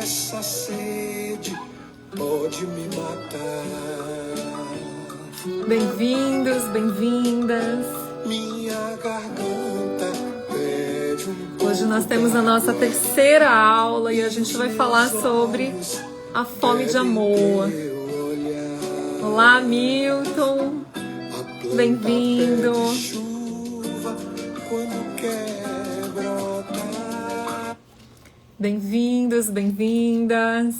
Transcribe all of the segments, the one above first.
essa sede pode me matar. Bem-vindos, bem-vindas. Minha garganta pede um Hoje nós temos a nossa terceira aula e a gente vai falar sobre a fome de amor. Olá, Milton. Bem-vindo. Bem-vindos, bem-vindas.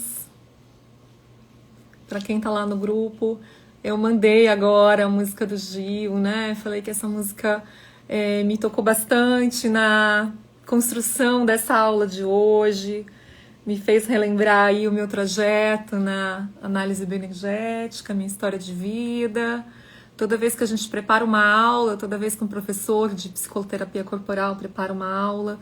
Para quem tá lá no grupo, eu mandei agora a música do Gil, né? Falei que essa música me tocou bastante na construção dessa aula de hoje. Me fez relembrar aí o meu trajeto na análise bioenergética, minha história de vida. Toda vez que a gente prepara uma aula, toda vez que um professor de psicoterapia corporal prepara uma aula,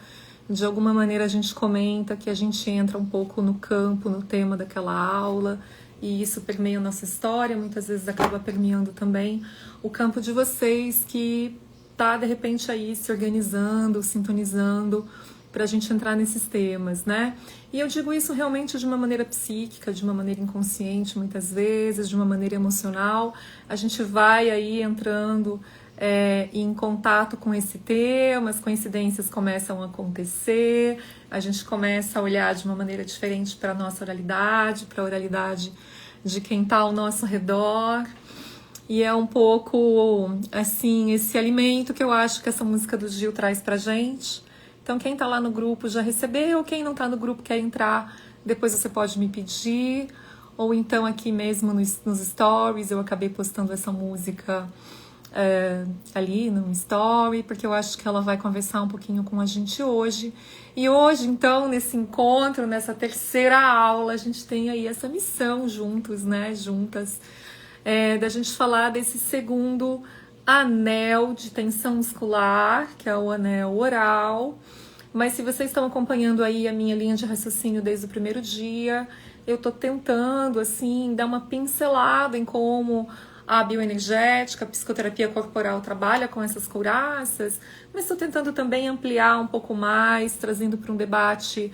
de alguma maneira a gente comenta que a gente entra um pouco no campo, no tema daquela aula, e isso permeia a nossa história, muitas vezes acaba permeando também o campo de vocês que tá de repente aí se organizando, sintonizando para a gente entrar nesses temas, né? E eu digo isso realmente de uma maneira psíquica, de uma maneira inconsciente, muitas vezes, de uma maneira emocional. A gente vai aí entrando em contato com esse tema, as coincidências começam a acontecer, a gente começa a olhar de uma maneira diferente para a nossa oralidade, para a oralidade de quem está ao nosso redor. E é um pouco, assim, esse alimento que eu acho que essa música do Gil traz pra gente. Então, quem tá lá no grupo já recebeu, quem não tá no grupo quer entrar, depois você pode me pedir. Ou então aqui mesmo nos stories, eu acabei postando essa música ali no story, porque eu acho que ela vai conversar um pouquinho com a gente hoje. E hoje, então, nesse encontro, nessa terceira aula, a gente tem aí essa missão juntos, né, juntas, da gente falar desse segundo anel de tensão muscular, que é o anel oral. Mas se vocês estão acompanhando aí a minha linha de raciocínio desde o primeiro dia, eu tô tentando, assim, dar uma pincelada em como a bioenergética, a psicoterapia corporal trabalha com essas couraças, mas estou tentando também ampliar um pouco mais, trazendo para um debate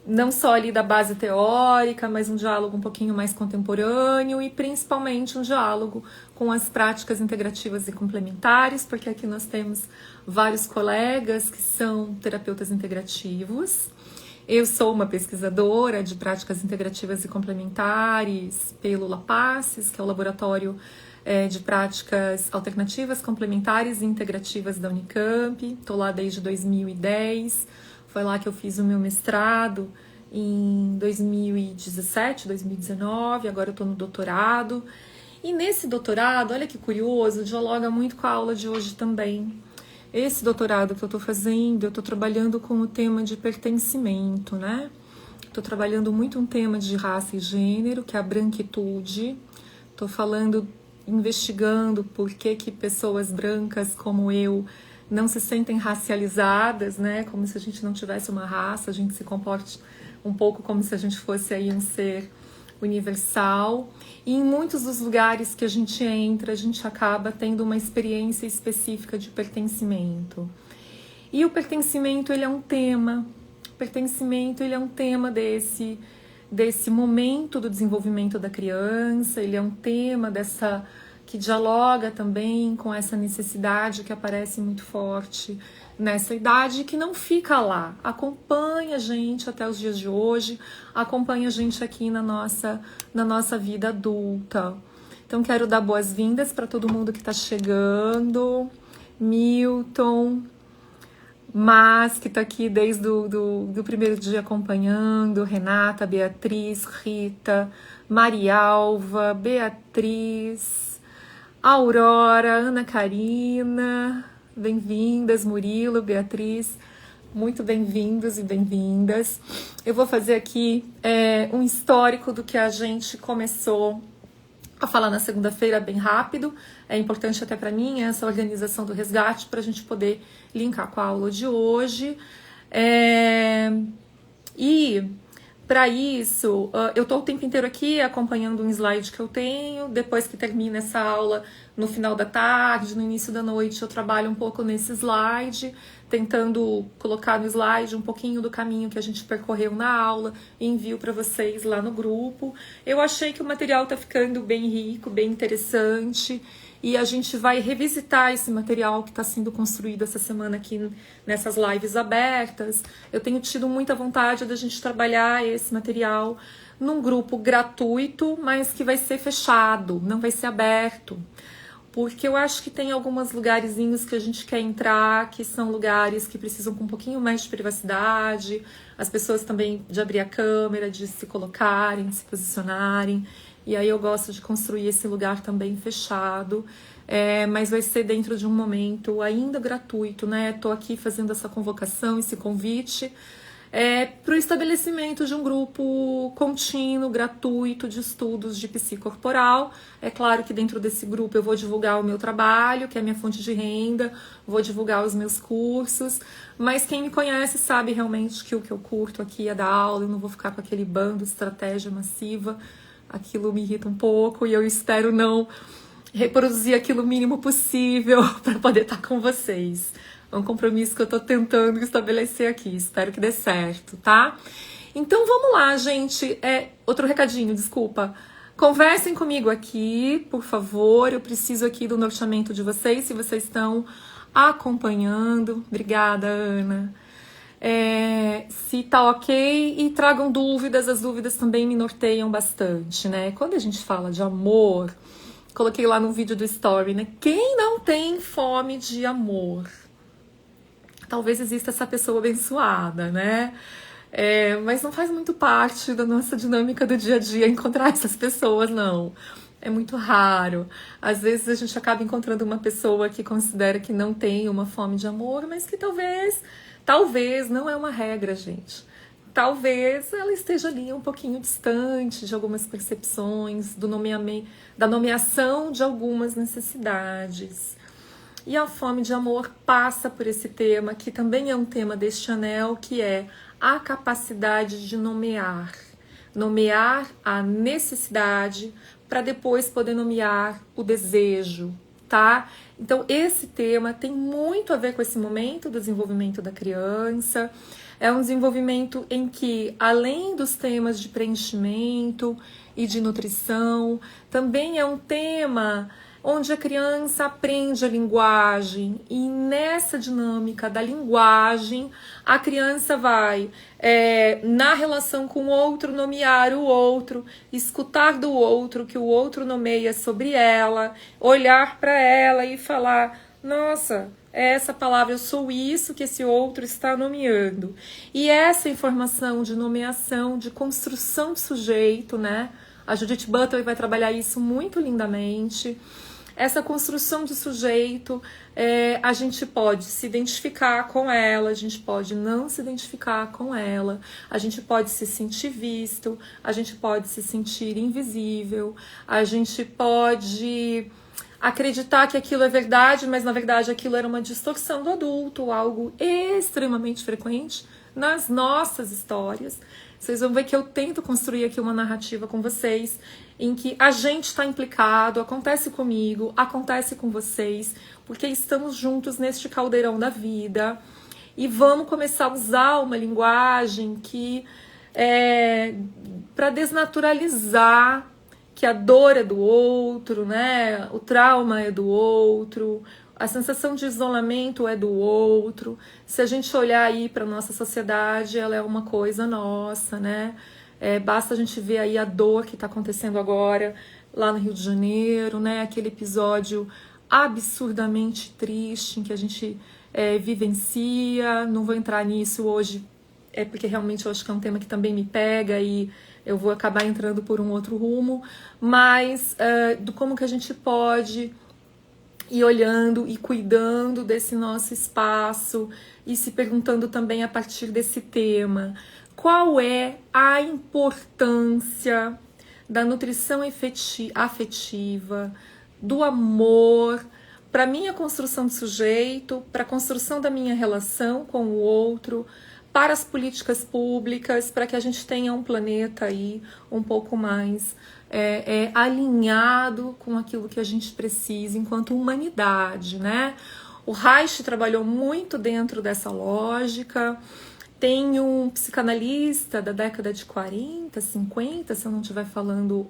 não só ali da base teórica, mas um diálogo um pouquinho mais contemporâneo e principalmente um diálogo com as práticas integrativas e complementares, porque aqui nós temos vários colegas que são terapeutas integrativos. Eu sou uma pesquisadora de práticas integrativas e complementares pelo LAPACES, que é o Laboratório de Práticas Alternativas, Complementares e Integrativas da Unicamp. Estou lá desde 2010. Foi lá que eu fiz o meu mestrado em 2017, 2019, agora eu estou no doutorado. E nesse doutorado, olha que curioso, dialoga muito com a aula de hoje também. Esse doutorado que eu estou fazendo, eu estou trabalhando com o tema de pertencimento, né? Estou trabalhando muito um tema de raça e gênero, que é a branquitude. Estou falando, investigando por que pessoas brancas como eu não se sentem racializadas, né? Como se a gente não tivesse uma raça, a gente se comporte um pouco como se a gente fosse aí um ser universal. E em muitos dos lugares que a gente entra, a gente acaba tendo uma experiência específica de pertencimento. E o pertencimento, ele é um tema. O pertencimento, ele é um tema desse momento do desenvolvimento da criança, ele é um tema que dialoga também com essa necessidade que aparece muito forte nessa idade e que não fica lá, acompanha a gente até os dias de hoje, acompanha a gente aqui na nossa vida adulta. Então quero dar boas-vindas para todo mundo que está chegando, Milton, Mas, que está aqui desde do primeiro dia acompanhando, Renata, Beatriz, Rita, Marialva, Beatriz, Aurora, Ana Karina, bem-vindas, Murilo, Beatriz, muito bem-vindos e bem-vindas. Eu vou fazer aqui um histórico do que a gente começou a falar na segunda-feira bem rápido. É importante até para mim essa organização do resgate para a gente poder linkar com a aula de hoje. E para isso, eu estou o tempo inteiro aqui acompanhando um slide que eu tenho. Depois que termina essa aula, no final da tarde, no início da noite, eu trabalho um pouco nesse slide, tentando colocar no slide um pouquinho do caminho que a gente percorreu na aula e envio para vocês lá no grupo. Eu achei que o material tá ficando bem rico, bem interessante, e a gente vai revisitar esse material que está sendo construído essa semana aqui nessas lives abertas. Eu tenho tido muita vontade da gente trabalhar esse material num grupo gratuito, mas que vai ser fechado, não vai ser aberto. Porque eu acho que tem alguns lugarzinhos que a gente quer entrar, que são lugares que precisam com um pouquinho mais de privacidade, as pessoas também de abrir a câmera, de se colocarem, de se posicionarem. E aí eu gosto de construir esse lugar também fechado, mas vai ser dentro de um momento ainda gratuito, né? Tô aqui fazendo essa convocação, esse convite, para o estabelecimento de um grupo contínuo, gratuito, de estudos de psicorporal. É claro que dentro desse grupo eu vou divulgar o meu trabalho, que é a minha fonte de renda, vou divulgar os meus cursos, mas quem me conhece sabe realmente que o que eu curto aqui é dar aula, eu não vou ficar com aquele bando de estratégia massiva. Aquilo me irrita um pouco e eu espero não reproduzir aquilo o mínimo possível para poder estar com vocês. É um compromisso que eu tô tentando estabelecer aqui. Espero que dê certo, tá? Então vamos lá, gente. Outro recadinho, desculpa. Conversem comigo aqui, por favor. Eu preciso aqui do norteamento de vocês, se vocês estão acompanhando. Obrigada, Ana. Se tá ok, e tragam dúvidas, as dúvidas também me norteiam bastante, né? Quando a gente fala de amor, coloquei lá no vídeo do story, né? Quem não tem fome de amor? Talvez exista essa pessoa abençoada, né? Mas não faz muito parte da nossa dinâmica do dia a dia encontrar essas pessoas, não. É muito raro. Às vezes a gente acaba encontrando uma pessoa que considera que não tem uma fome de amor, mas que talvez não é uma regra, gente. Talvez ela esteja ali um pouquinho distante de algumas percepções, da nomeação de algumas necessidades. E a fome de amor passa por esse tema, que também é um tema deste anel, que é a capacidade de nomear. Nomear a necessidade para depois poder nomear o desejo, tá? Então esse tema tem muito a ver com esse momento do desenvolvimento da criança. É um desenvolvimento em que, além dos temas de preenchimento e de nutrição, também é um tema onde a criança aprende a linguagem, e nessa dinâmica da linguagem, a criança vai, na relação com o outro, nomear o outro, escutar do outro, que o outro nomeia sobre ela, olhar para ela e falar: nossa, essa palavra, eu sou isso que esse outro está nomeando. E essa informação de nomeação, de construção de sujeito, né? A Judith Butler vai trabalhar isso muito lindamente. Essa construção de sujeito, a gente pode se identificar com ela, a gente pode não se identificar com ela, a gente pode se sentir visto, a gente pode se sentir invisível, a gente pode acreditar que aquilo é verdade, mas na verdade aquilo era uma distorção do adulto, algo extremamente frequente nas nossas histórias. Vocês vão ver que eu tento construir aqui uma narrativa com vocês em que a gente está implicado, acontece comigo, acontece com vocês, porque estamos juntos neste caldeirão da vida, e vamos começar a usar uma linguagem que para desnaturalizar que a dor é do outro, né? O trauma é do outro, a sensação de isolamento é do outro. Se a gente olhar aí para nossa sociedade, ela é uma coisa nossa, né? Basta a gente ver aí a dor que está acontecendo agora lá no Rio de Janeiro, né? Aquele episódio absurdamente triste em que a gente vivencia. Não vou entrar nisso hoje, porque realmente eu acho que é um tema que também me pega e eu vou acabar entrando por um outro rumo, mas do como que a gente pode ir olhando e cuidando desse nosso espaço e se perguntando também a partir desse tema: qual é a importância da nutrição afetiva, do amor, para a minha construção de sujeito, para a construção da minha relação com o outro, para as políticas públicas, para que a gente tenha um planeta aí um pouco mais alinhado com aquilo que a gente precisa enquanto humanidade, né? O Reich trabalhou muito dentro dessa lógica. Tem um psicanalista da década de 40, 50, se eu não estiver falando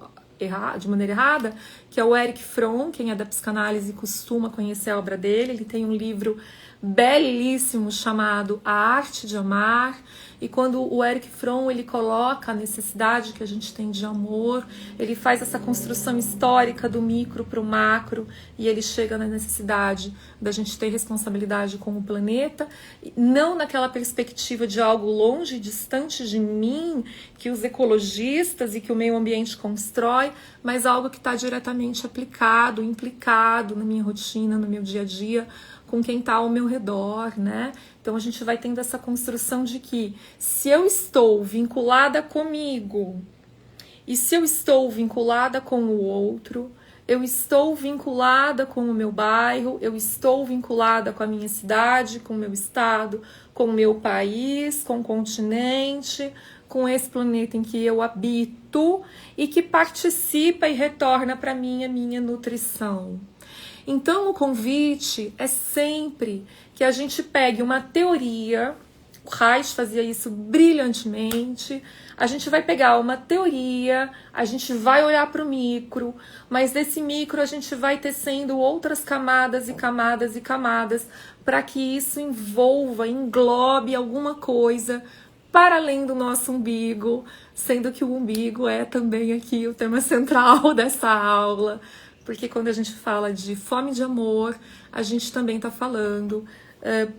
de maneira errada, que é o Erich Fromm. Quem é da psicanálise costuma conhecer a obra dele. Ele tem um livro belíssimo chamado A Arte de Amar. E quando o Erich Fromm ele coloca a necessidade que a gente tem de amor, ele faz essa construção histórica do micro para o macro, e ele chega na necessidade da gente ter responsabilidade com o planeta, não naquela perspectiva de algo longe, distante de mim, que os ecologistas e que o meio ambiente constrói, mas algo que está diretamente aplicado, implicado na minha rotina, no meu dia a dia, com quem está ao meu redor, né? Então a gente vai tendo essa construção de que se eu estou vinculada comigo e se eu estou vinculada com o outro, eu estou vinculada com o meu bairro, eu estou vinculada com a minha cidade, com o meu estado, com o meu país, com o continente, com esse planeta em que eu habito e que participa e retorna para mim a minha nutrição. Então o convite é sempre que a gente pegue uma teoria, o Reich fazia isso brilhantemente, a gente vai pegar uma teoria, a gente vai olhar para o micro, mas desse micro a gente vai tecendo outras camadas e camadas e camadas para que isso envolva, englobe alguma coisa para além do nosso umbigo, sendo que o umbigo é também aqui o tema central dessa aula. Porque quando a gente fala de fome de amor, a gente também está falando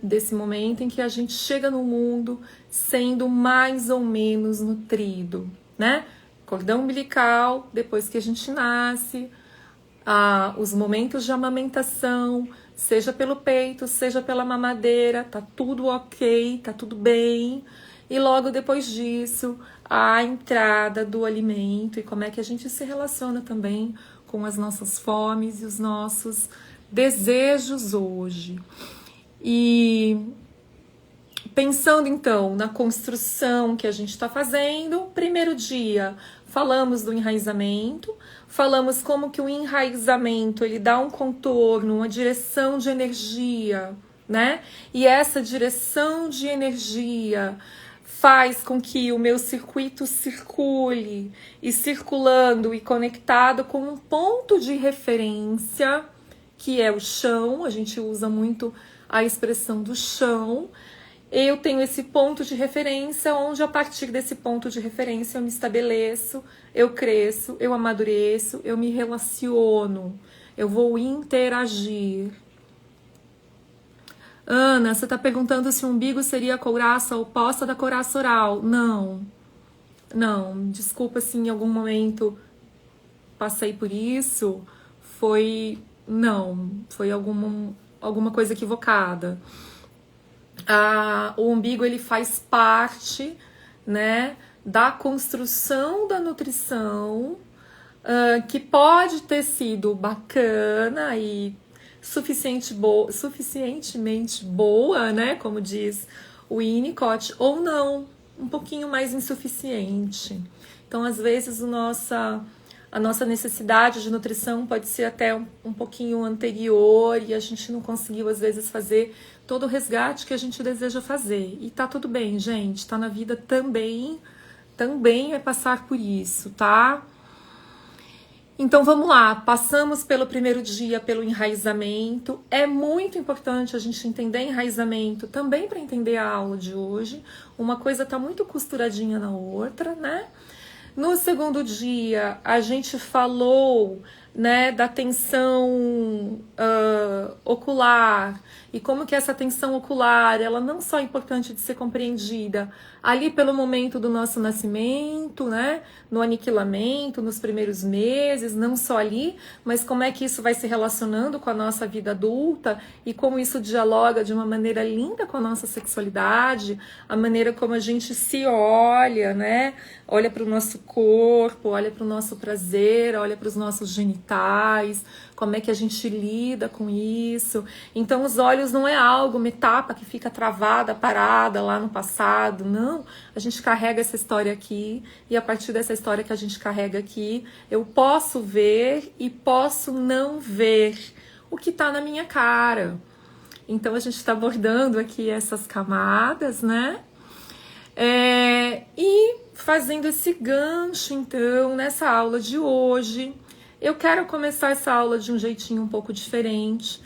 desse momento em que a gente chega no mundo sendo mais ou menos nutrido, né? Cordão umbilical, depois que a gente nasce, os momentos de amamentação, seja pelo peito, seja pela mamadeira, tá tudo ok, tá tudo bem. E logo depois disso, a entrada do alimento e como é que a gente se relaciona também com as nossas fomes e os nossos desejos hoje. E pensando então na construção que a gente está fazendo, primeiro dia falamos do enraizamento, falamos como que o enraizamento ele dá um contorno, uma direção de energia, né? E essa direção de energia faz com que o meu circuito circule, e circulando e conectado com um ponto de referência, que é o chão. A gente usa muito a expressão do chão. Eu tenho esse ponto de referência, onde a partir desse ponto de referência eu me estabeleço, eu cresço, eu amadureço, eu me relaciono, eu vou interagir. Ana, você está perguntando se o umbigo seria a couraça oposta da couraça oral. Não, desculpa se em algum momento passei por isso, foi alguma coisa equivocada. O umbigo ele faz parte, né, da construção da nutrição, que pode ter sido bacana e suficientemente boa, né, como diz o Winnicott, ou não, um pouquinho mais insuficiente. Então, às vezes, a nossa necessidade de nutrição pode ser até um pouquinho anterior e a gente não conseguiu, às vezes, fazer todo o resgate que a gente deseja fazer. E tá tudo bem, gente, tá na vida também é passar por isso, tá? Então vamos lá, passamos pelo primeiro dia, pelo enraizamento. É muito importante a gente entender enraizamento também para entender a aula de hoje. Uma coisa tá muito costuradinha na outra, né? No segundo dia, a gente falou, né, da tensão ocular e como que essa tensão ocular, ela não só é importante de ser compreendida ali pelo momento do nosso nascimento, né, no aniquilamento, nos primeiros meses, não só ali, mas como é que isso vai se relacionando com a nossa vida adulta e como isso dialoga de uma maneira linda com a nossa sexualidade, a maneira como a gente se olha, né, olha para o nosso corpo, olha para o nosso prazer, olha para os nossos genitais, como é que a gente lida com isso. Então os olhos não é algo, uma etapa que fica travada, parada lá no passado, não. A gente carrega essa história aqui e a partir dessa história que a gente carrega aqui, eu posso ver e posso não ver o que está na minha cara. Então a gente está abordando aqui essas camadas, né? E fazendo esse gancho, então, nessa aula de hoje, eu quero começar essa aula de um jeitinho um pouco diferente.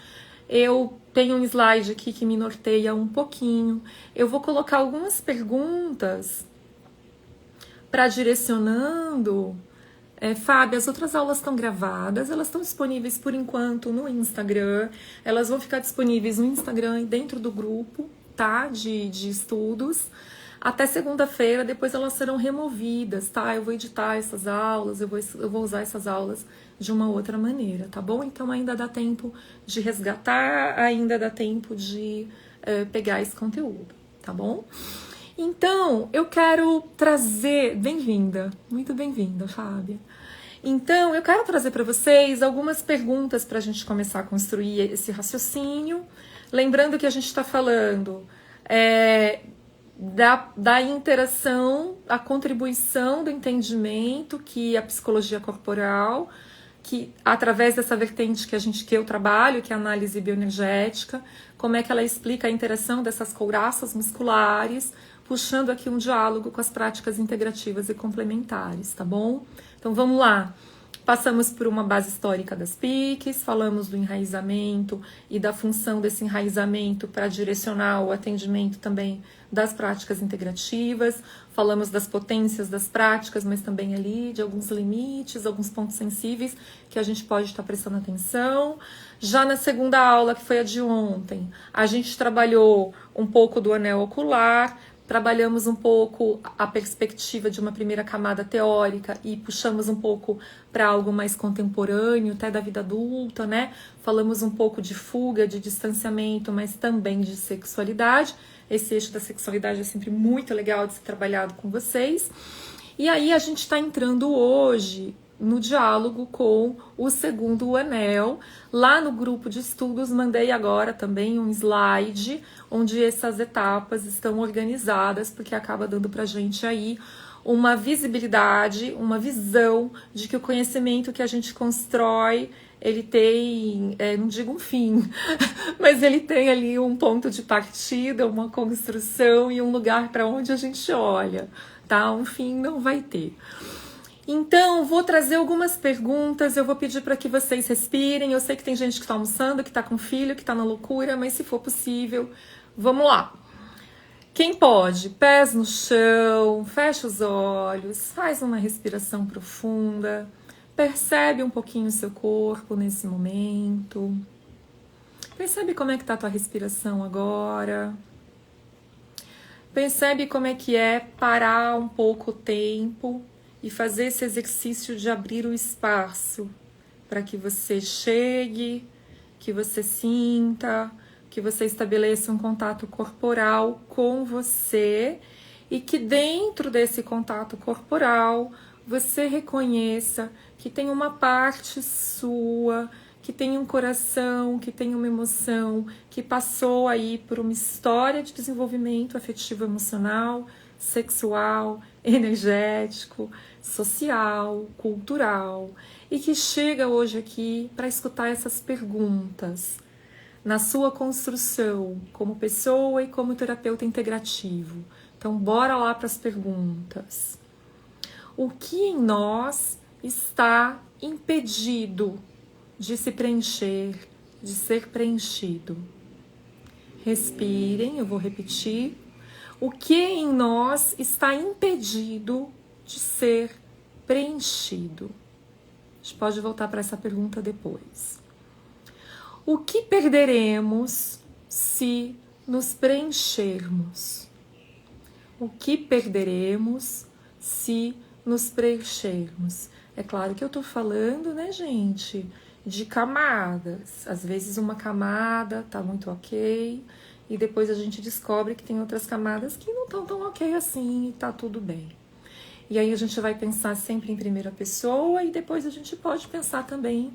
Eu tenho um slide aqui que me norteia um pouquinho. Eu vou colocar algumas perguntas para direcionando. Fábio, as outras aulas estão gravadas, elas estão disponíveis por enquanto no Instagram. Elas vão ficar disponíveis no Instagram e dentro do grupo, tá? De estudos. Até segunda-feira, depois elas serão removidas, tá? Eu vou editar essas aulas, eu vou usar essas aulas de uma outra maneira, tá bom? Então ainda dá tempo de resgatar, ainda dá tempo de pegar esse conteúdo, tá bom? Então, eu quero trazer... Bem-vinda, muito bem-vinda, Fábia. Então, eu quero trazer para vocês algumas perguntas para a gente começar a construir esse raciocínio. Lembrando que a gente está falando... Da interação, a contribuição do entendimento que a psicologia corporal, que através dessa vertente que eu trabalho, que é a análise bioenergética, como é que ela explica a interação dessas couraças musculares, puxando aqui um diálogo com as práticas integrativas e complementares, tá bom? Então vamos lá. Passamos por uma base histórica das PICs, falamos do enraizamento e da função desse enraizamento para direcionar o atendimento também das práticas integrativas, falamos das potências das práticas, mas também ali de alguns limites, alguns pontos sensíveis que a gente pode estar prestando atenção. Já na segunda aula, que foi a de ontem, a gente trabalhou um pouco do anel ocular, trabalhamos um pouco a perspectiva de uma primeira camada teórica e puxamos um pouco para algo mais contemporâneo, até da vida adulta, né? Falamos um pouco de fuga, de distanciamento, mas também de sexualidade. Esse eixo da sexualidade é sempre muito legal de ser trabalhado com vocês. E aí a gente está entrando hoje no diálogo com o segundo anel. Lá no grupo de estudos mandei agora também um slide onde essas etapas estão organizadas, porque acaba dando pra gente aí uma visibilidade, uma visão de que o conhecimento que a gente constrói, ele tem, não digo um fim, mas ele tem ali um ponto de partida, uma construção e um lugar para onde a gente olha, tá? Um fim não vai ter. Então, vou trazer algumas perguntas, eu vou pedir para que vocês respirem. Eu sei que tem gente que está almoçando, que está com filho, que está na loucura, mas se for possível, vamos lá. Quem pode, pés no chão, fecha os olhos, faz uma respiração profunda, percebe um pouquinho o seu corpo nesse momento. Percebe como é que está a tua respiração agora. Percebe como é que é parar um pouco o tempo e fazer esse exercício de abrir o espaço para que você chegue, que você sinta, que você estabeleça um contato corporal com você e que dentro desse contato corporal você reconheça que tem uma parte sua, que tem um coração, que tem uma emoção, que passou aí por uma história de desenvolvimento afetivo emocional, sexual, energético, social, cultural, e que chega hoje aqui para escutar essas perguntas na sua construção como pessoa e como terapeuta integrativo. Então, bora lá para as perguntas. O que em nós está impedido de se preencher, de ser preenchido? Respirem, eu vou repetir. O que em nós está impedido de ser preenchido? A gente pode voltar para essa pergunta depois. O que perderemos se nos preenchermos? O que perderemos se nos preenchermos? É claro que eu tô falando, né, gente, de camadas. Às vezes uma camada tá muito ok, e depois a gente descobre que tem outras camadas que não estão tão ok assim e tá tudo bem. E aí a gente vai pensar sempre em primeira pessoa e depois a gente pode pensar também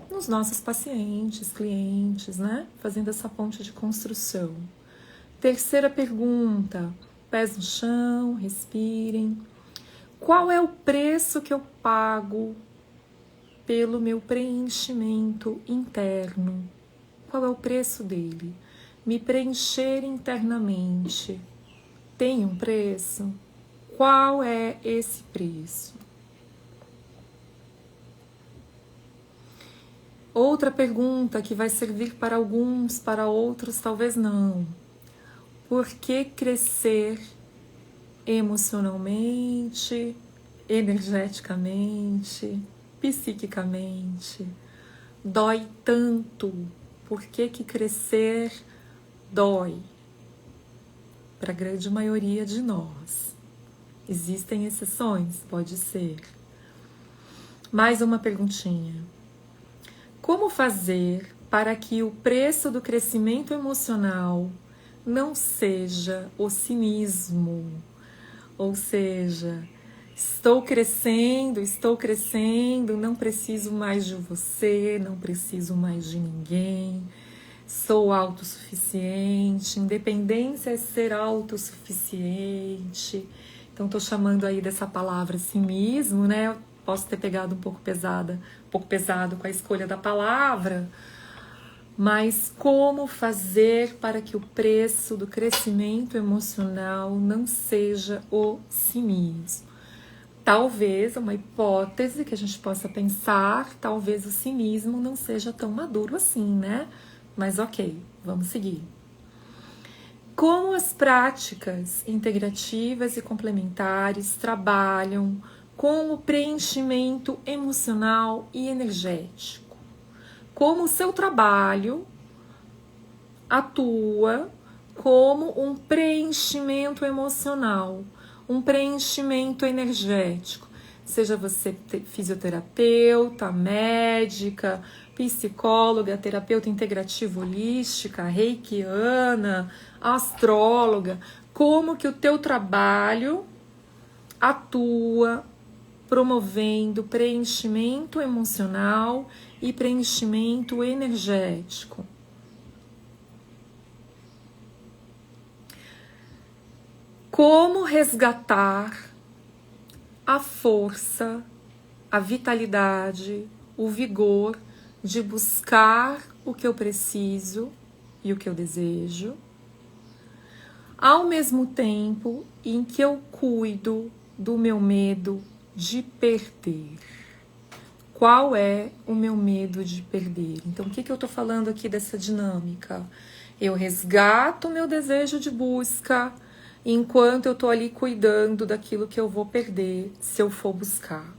nos nossos pacientes, clientes, né? Fazendo essa ponte de construção. Terceira pergunta, pés no chão, respirem. Qual é o preço que eu pago pelo meu preenchimento interno? Qual é o preço dele? me preencher internamente tem um preço? Qual é esse preço? Outra pergunta que vai servir para alguns, para outros talvez não. Por que crescer emocionalmente, energeticamente, psiquicamente dói tanto? Por que crescer dói? Para a grande maioria de nós. Existem exceções? Pode ser. Mais uma perguntinha. Como fazer para que o preço do crescimento emocional não seja o cinismo? Ou seja, estou crescendo, não preciso mais de você, não preciso mais de ninguém, sou autossuficiente, independência é ser autossuficiente. Então, estou chamando aí dessa palavra cinismo, né? Eu posso ter pegado um pouco pesado com a escolha da palavra, mas como fazer para que o preço do crescimento emocional não seja o cinismo? Talvez, uma hipótese que a gente possa pensar, talvez o cinismo não seja tão maduro assim, né? Mas ok, vamos seguir. Como as práticas integrativas e complementares trabalham com o preenchimento emocional e energético? Como o seu trabalho atua como um preenchimento emocional, um preenchimento energético? Seja você fisioterapeuta, médica, psicóloga, terapeuta integrativa holística, reikiana, astróloga, como que o teu trabalho atua promovendo preenchimento emocional e preenchimento energético? Como resgatar a força, a vitalidade, o vigor de buscar o que eu preciso e o que eu desejo, ao mesmo tempo em que eu cuido do meu medo de perder. Qual é o meu medo de perder? Então, o que eu estou falando aqui dessa dinâmica? Eu resgato o meu desejo de busca enquanto eu estou ali cuidando daquilo que eu vou perder se eu for buscar.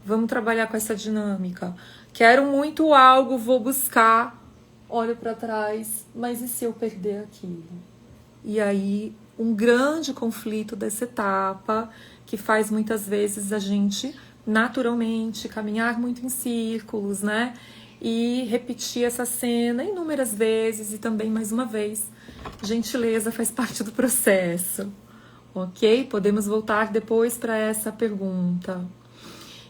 Vamos trabalhar com essa dinâmica. Quero muito algo, vou buscar, olho para trás, mas e se eu perder aquilo? E aí, um grande conflito dessa etapa, que faz muitas vezes a gente, naturalmente, caminhar muito em círculos, né? E repetir essa cena inúmeras vezes e também, mais uma vez, gentileza faz parte do processo, ok? Podemos voltar depois para essa pergunta.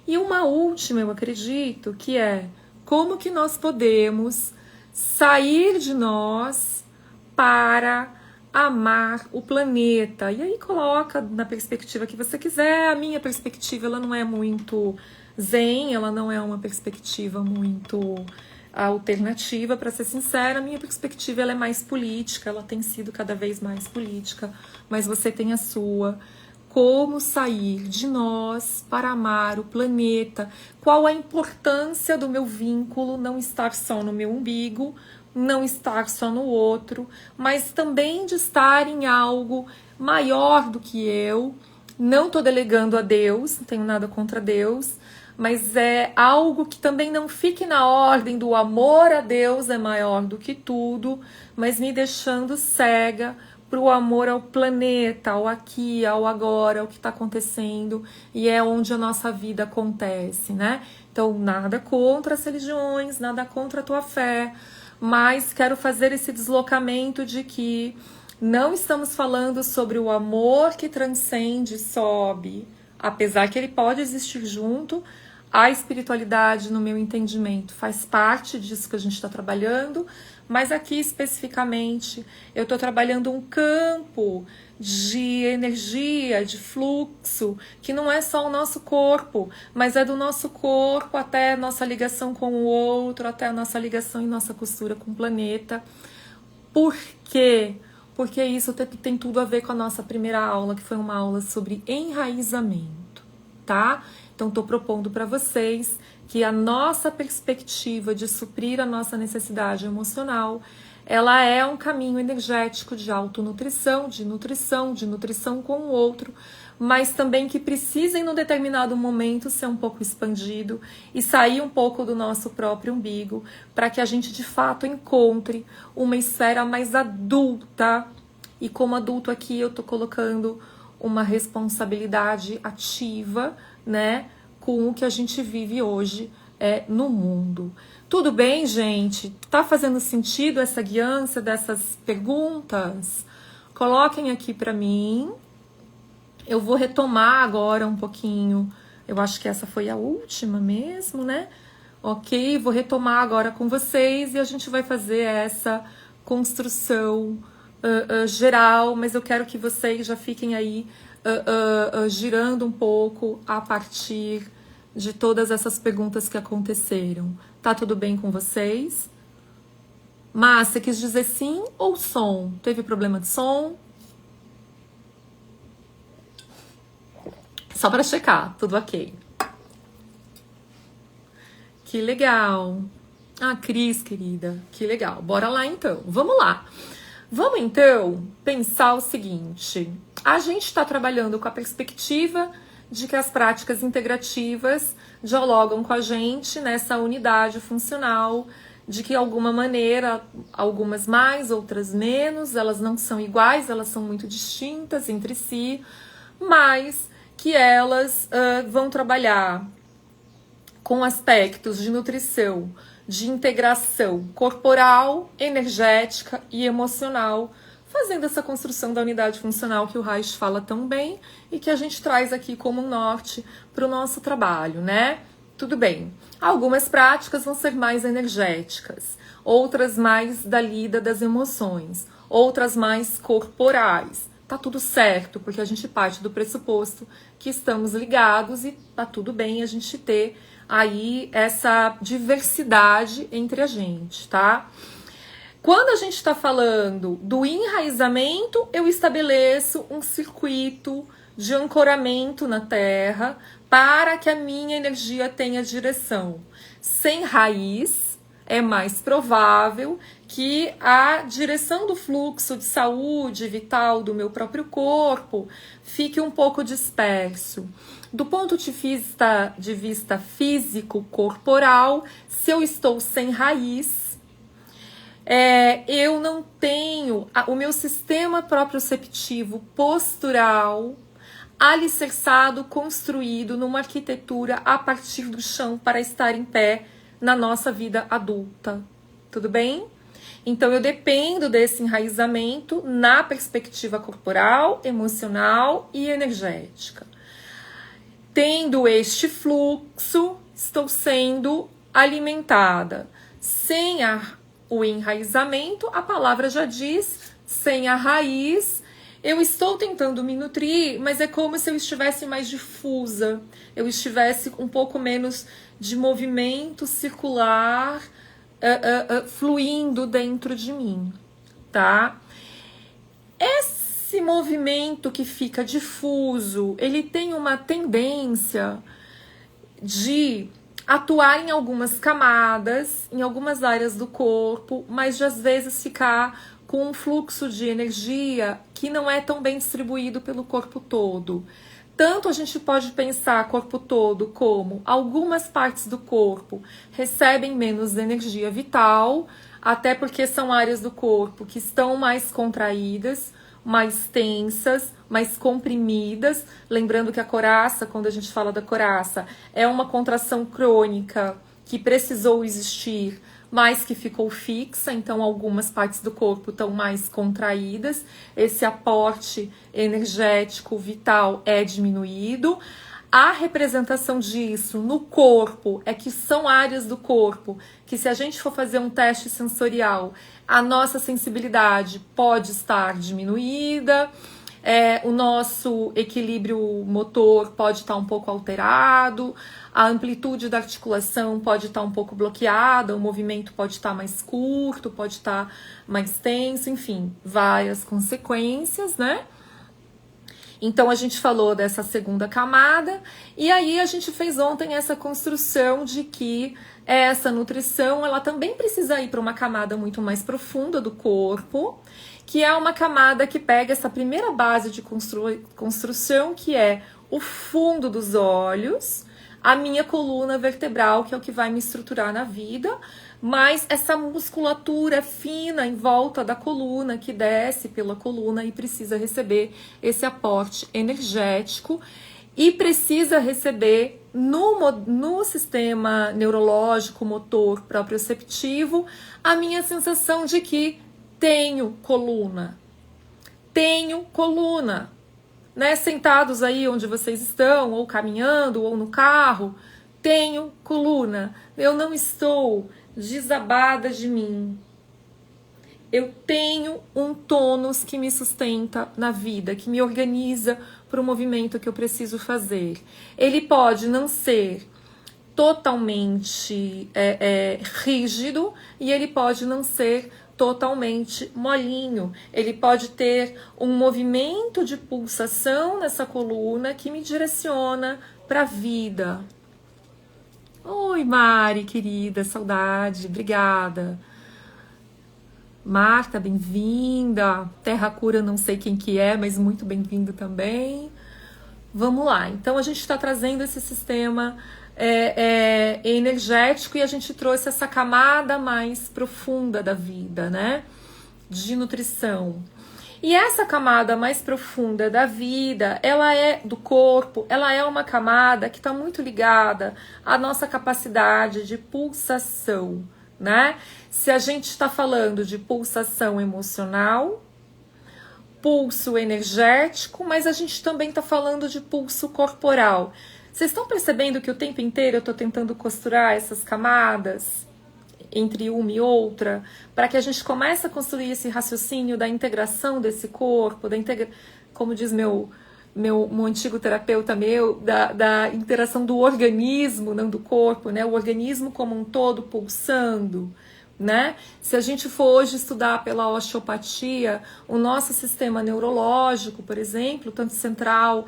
E uma última, eu acredito, que é como que nós podemos sair de nós para amar o planeta? E aí coloca na perspectiva que você quiser. A minha perspectiva, ela não é muito zen, ela não é uma perspectiva muito alternativa, para ser sincera. A minha perspectiva, ela é mais política, ela tem sido cada vez mais política, mas você tem a sua. Como sair de nós para amar o planeta? Qual a importância do meu vínculo não estar só no meu umbigo, não estar só no outro, mas também de estar em algo maior do que eu? Não estou delegando a Deus, não tenho nada contra Deus, mas é algo que também não fique na ordem do amor a Deus é maior do que tudo, mas me deixando cega para o amor ao planeta, ao aqui, ao agora, ao que está acontecendo, e é onde a nossa vida acontece, né? Então, nada contra as religiões, nada contra a tua fé, mas quero fazer esse deslocamento de que não estamos falando sobre o amor que transcende e sobe, apesar que ele pode existir junto. A espiritualidade, no meu entendimento, faz parte disso que a gente está trabalhando, mas aqui especificamente eu estou trabalhando um campo de energia, de fluxo, que não é só o nosso corpo, mas é do nosso corpo até a nossa ligação com o outro, até a nossa ligação e nossa costura com o planeta. Por quê? Porque isso tem tudo a ver com a nossa primeira aula, que foi uma aula sobre enraizamento, tá? Então, estou propondo para vocês que a nossa perspectiva de suprir a nossa necessidade emocional, ela é um caminho energético de autonutrição, de nutrição com o outro, mas também que precisa, em um determinado momento, ser um pouco expandido e sair um pouco do nosso próprio umbigo, para que a gente, de fato, encontre uma esfera mais adulta. E como adulto aqui, eu tô colocando uma responsabilidade ativa, né, com o que a gente vive hoje no mundo. Tudo bem, gente? Tá fazendo sentido essa guiança dessas perguntas? Coloquem aqui para mim. Eu vou retomar agora um pouquinho. Eu acho que essa foi a última mesmo, né? Ok, vou retomar agora com vocês e a gente vai fazer essa construção geral, mas eu quero que vocês já fiquem aí girando um pouco a partir de todas essas perguntas que aconteceram. Tá tudo bem com vocês? Márcia, quis dizer sim ou som? Teve problema de som? Só para checar, tudo ok. Que legal. Ah, Cris, querida, que legal. Bora lá então, vamos lá. Vamos então pensar o seguinte. A gente está trabalhando com a perspectiva de que as práticas integrativas dialogam com a gente nessa unidade funcional, de que de alguma maneira, algumas mais, outras menos, elas não são iguais, elas são muito distintas entre si, mas que elas vão trabalhar com aspectos de nutrição, de integração corporal, energética e emocional, fazendo essa construção da unidade funcional que o Reich fala tão bem e que a gente traz aqui como um norte para o nosso trabalho, né? Tudo bem. Algumas práticas vão ser mais energéticas, outras mais da lida das emoções, outras mais corporais. Tá tudo certo, porque a gente parte do pressuposto que estamos ligados e tá tudo bem a gente ter aí essa diversidade entre a gente, tá? Quando a gente está falando do enraizamento, eu estabeleço um circuito de ancoramento na Terra para que a minha energia tenha direção. Sem raiz, é mais provável que a direção do fluxo de saúde vital do meu próprio corpo fique um pouco disperso. Do ponto de vista físico-corporal, se eu estou sem raiz, eu não tenho o meu sistema proprioceptivo postural alicerçado, construído numa arquitetura a partir do chão para estar em pé na nossa vida adulta. Tudo bem? Então, eu dependo desse enraizamento na perspectiva corporal, emocional e energética. Tendo este fluxo, estou sendo alimentada. Sem o enraizamento, a palavra já diz, sem a raiz, eu estou tentando me nutrir, mas é como se eu estivesse mais difusa, eu estivesse um pouco menos de movimento circular, fluindo dentro de mim, tá? Esse movimento que fica difuso, ele tem uma tendência de atuar em algumas camadas, em algumas áreas do corpo, mas de às vezes ficar com um fluxo de energia que não é tão bem distribuído pelo corpo todo. Tanto a gente pode pensar corpo todo como algumas partes do corpo recebem menos energia vital, até porque são áreas do corpo que estão mais contraídas, mais tensas, mais comprimidas. Lembrando que a coraça, quando a gente fala da coraça, é uma contração crônica que precisou existir, mas que ficou fixa, então algumas partes do corpo estão mais contraídas, esse aporte energético vital é diminuído. A representação disso no corpo é que são áreas do corpo que, se a gente for fazer um teste sensorial, a nossa sensibilidade pode estar diminuída. o nosso equilíbrio motor pode estar um pouco alterado, a amplitude da articulação pode estar um pouco bloqueada, o movimento pode estar mais curto, pode estar mais tenso, enfim, várias consequências, né? Então a gente falou dessa segunda camada e aí a gente fez ontem essa construção de que essa nutrição ela também precisa ir para uma camada muito mais profunda do corpo, que é uma camada que pega essa primeira base de construção, que é o fundo dos olhos, a minha coluna vertebral, que é o que vai me estruturar na vida, mas essa musculatura fina em volta da coluna, que desce pela coluna e precisa receber esse aporte energético e precisa receber no sistema neurológico, motor, proprioceptivo, a minha sensação de que tenho coluna, né? Sentados aí onde vocês estão, ou caminhando, ou no carro, tenho coluna, eu não estou desabada de mim. Eu tenho um tônus que me sustenta na vida, que me organiza para o movimento que eu preciso fazer. Ele pode não ser totalmente rígido e ele pode não ser totalmente molinho. Ele pode ter um movimento de pulsação nessa coluna que me direciona para a vida. Oi, Mari, querida, saudade, obrigada. Marta, bem-vinda. Terra Cura, não sei quem que é, mas muito bem-vindo também. Vamos lá, então a gente está trazendo esse sistema energético e a gente trouxe essa camada mais profunda da vida, né? De nutrição. E essa camada mais profunda da vida, ela é do corpo, ela é uma camada que está muito ligada à nossa capacidade de pulsação, né? Se a gente está falando de pulsação emocional, pulso energético, mas a gente também está falando de pulso corporal. Vocês estão percebendo que o tempo inteiro eu estou tentando costurar essas camadas entre uma e outra, para que a gente comece a construir esse raciocínio da integração desse corpo, como diz meu antigo terapeuta da interação do organismo, não do corpo, né? O organismo como um todo pulsando, né? Se a gente for hoje estudar pela osteopatia, o nosso sistema neurológico, por exemplo, tanto central,